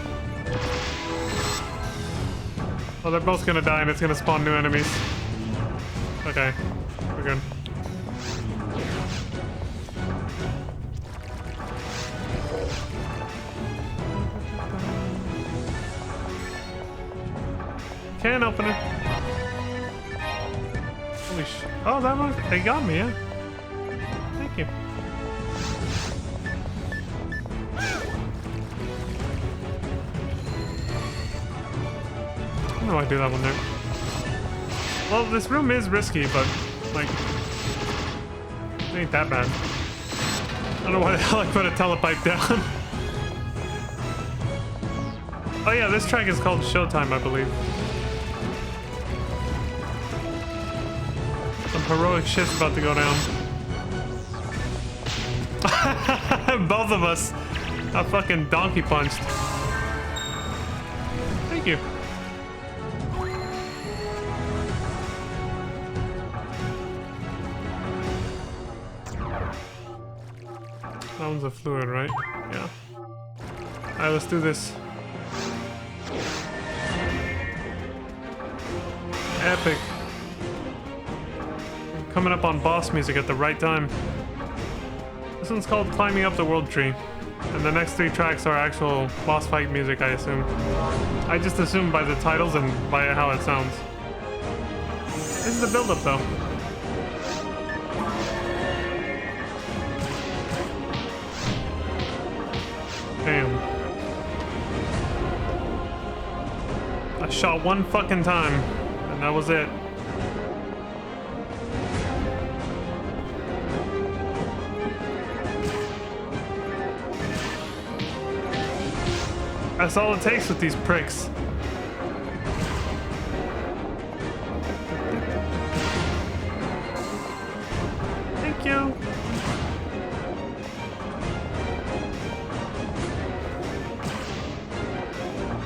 Well, they're both gonna die and it's gonna spawn new enemies. Okay, we're good. Can't open it. Holy sh! Oh, that one, they got me, yeah. Thank you. I don't know why I do that one there. Well, this room is risky, but, like, it ain't that bad. I don't know why the hell I put a telepipe down. Oh yeah, this track is called Showtime, I believe. Some heroic shit's about to go down. Both of us got fucking donkey punched. Thank you. That one's a fluid, right? Yeah. Alright, let's do this. Epic. Coming up on boss music at the right time. This one's called Climbing Up the World Tree. And the next 3 tracks are actual boss fight music, I assume. I just assume by the titles and by how it sounds. This is the build-up, though. Damn. I shot one fucking time, and that was it. That's all it takes with these pricks. Thank you.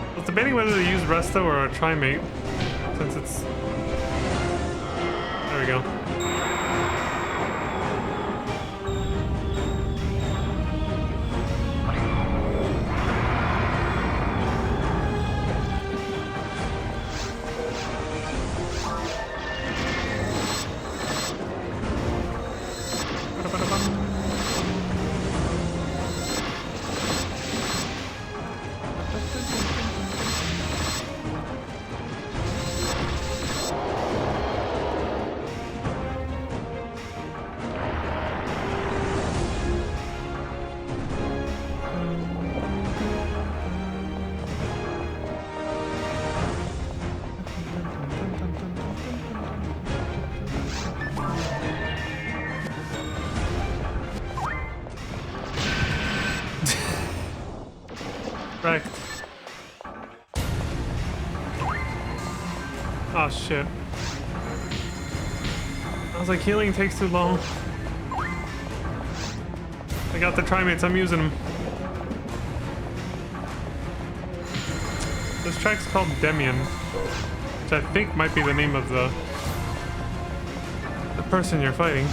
I was debating whether to use Resto or a Trimate, since it's... There we go. Right. Oh shit. I was like, healing takes too long. I got the Trimates, I'm using them. This track's called Demian, which I think might be the name of the person you're fighting.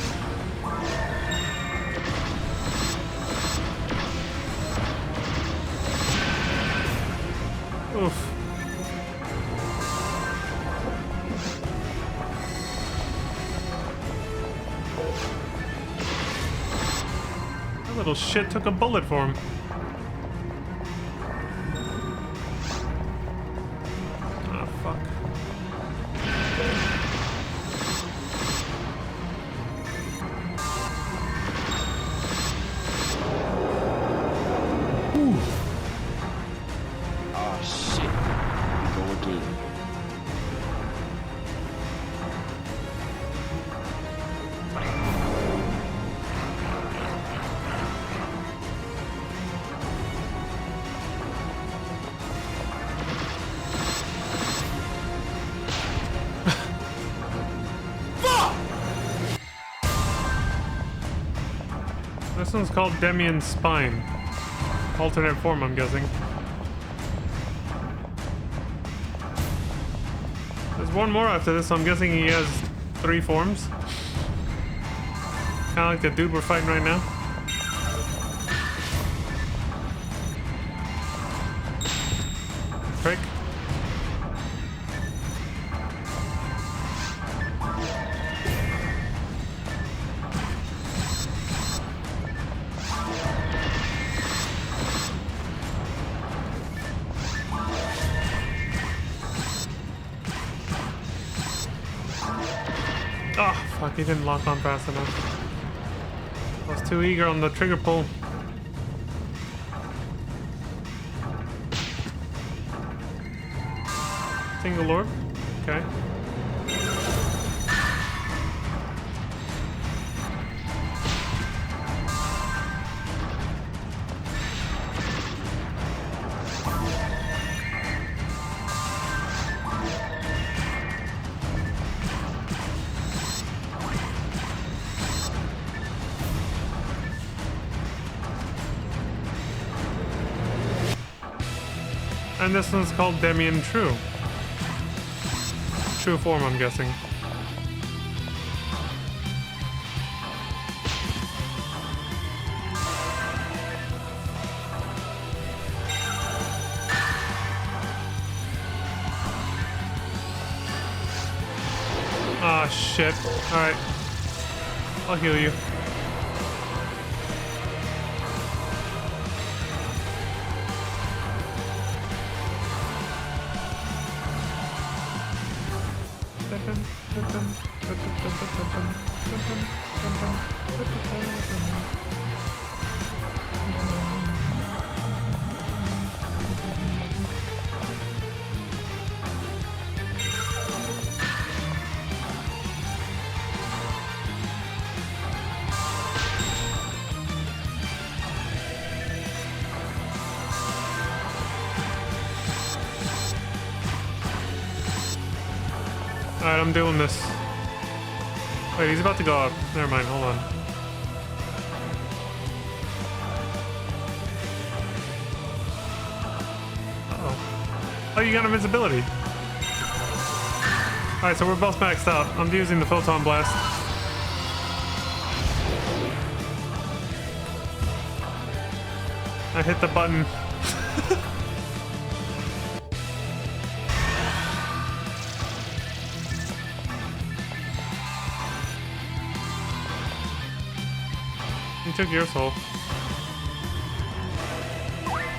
Oof. Little shit took a bullet for him. Ah, fuck. Oh shit. We go again. This one's called Demian's Spine. Alternate form, I'm guessing. There's one more after this, so I'm guessing he has 3 forms. Kinda like the dude we're fighting right now. Prick. Oh, fuck, he didn't lock on fast enough. I was too eager on the trigger pull. Single orb? Okay. And this one's called Demian True. True form, I'm guessing. Ah, shit. Alright. I'll heal you. Alright, I'm doing this. Wait, he's about to go up. Never mind, hold on. Uh-oh. Oh, you got invincibility. Alright, so we're both maxed out. I'm using the Photon Blast. I hit the button. You took your soul.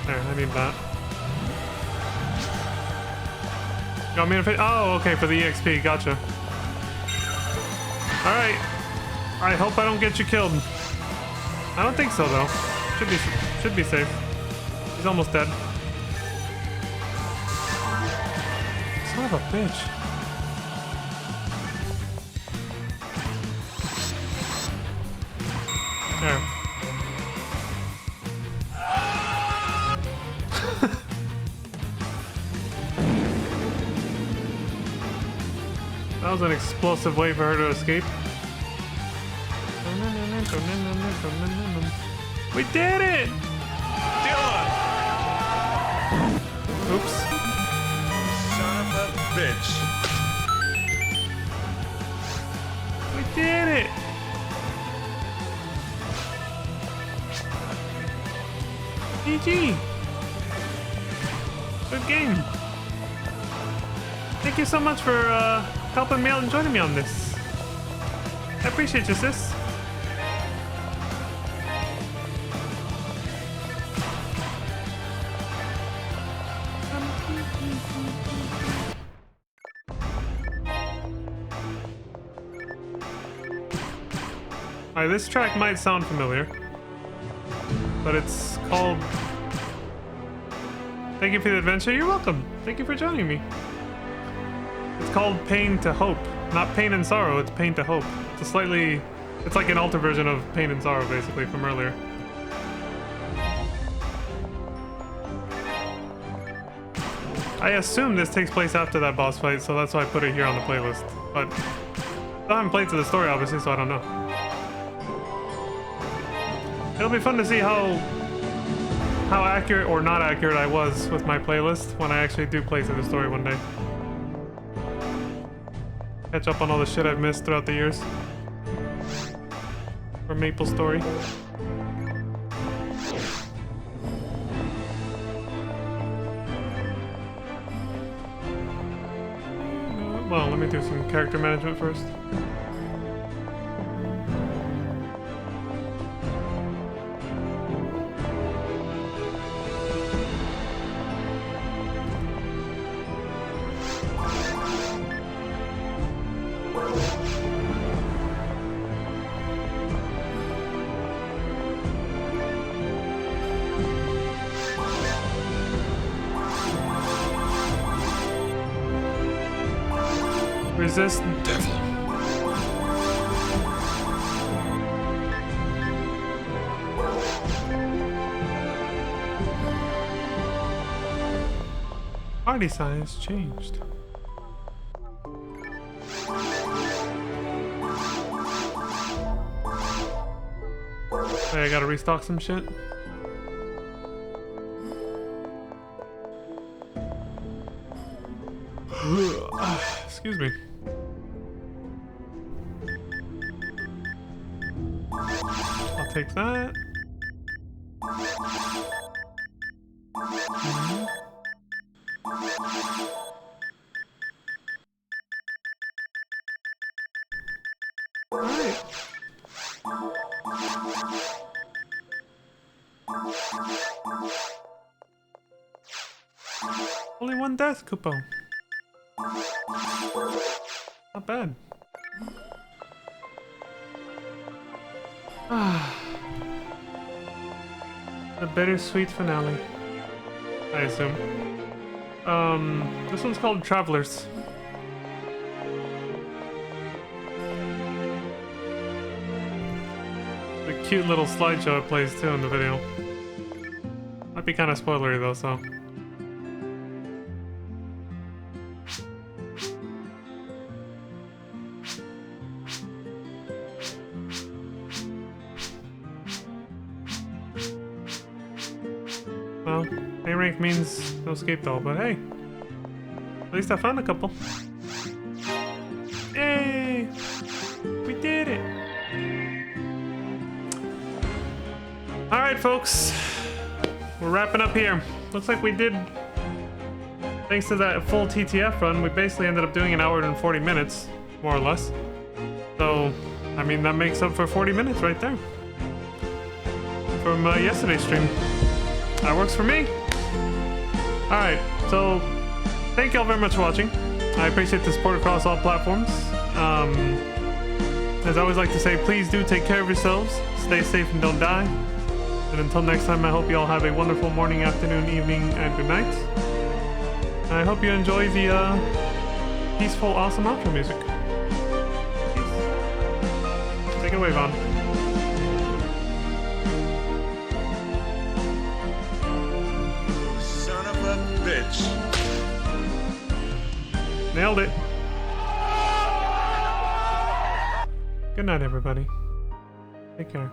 There, I need that. You want me to fit? Oh, okay, for the EXP, gotcha. Alright. I hope I don't get you killed. I don't think so, though. Should be safe. He's almost dead. Son of a bitch. There. That was an explosive way for her to escape. We did it! Dylan! Oops. Son of a bitch. We did it! GG! Good game. Thank you so much for helping me out and joining me on this. I appreciate you, sis. Alright, this track might sound familiar, but it's called... Thank you for the adventure. You're welcome. Thank you for joining me. It's called Pain to Hope. Not Pain and Sorrow, it's Pain to Hope. It's a slightly... It's like an alter version of Pain and Sorrow, basically, from earlier. I assume this takes place after that boss fight, so that's why I put it here on the playlist. But I haven't played through the story, obviously, so I don't know. It'll be fun to see how accurate or not accurate I was with my playlist when I actually do play through the story one day. Catch up on all the shit I've missed throughout the years. From Maple Story. Well, let me do some character management first. Resist devil. Party size changed. Hey, I gotta restock some shit. Excuse me. I'll take that. Alright. Only one death, Kupo. Not bad. The bittersweet finale, I assume. This one's called Travelers. The cute little slideshow it plays too in the video. Might be kind of spoilery though, so. Well, A rank means no escape doll, but hey, at least I found a couple. Yay! We did it! Alright, folks, we're wrapping up here. Looks like we did, thanks to that full TTF run, we basically ended up doing an hour and 40 minutes, more or less. So, I mean, that makes up for 40 minutes right there from yesterday's stream. That works for me. Alright, so thank you all very much for watching. I appreciate the support across all platforms. As I always like to say, please do take care of yourselves, stay safe and don't die. And until next time, I hope you all have a wonderful morning, afternoon, evening, and good night. And I hope you enjoy the peaceful, awesome outro music. Peace. Take it away, Vaughn. Bitch. Nailed it. Good night, everybody. Take care.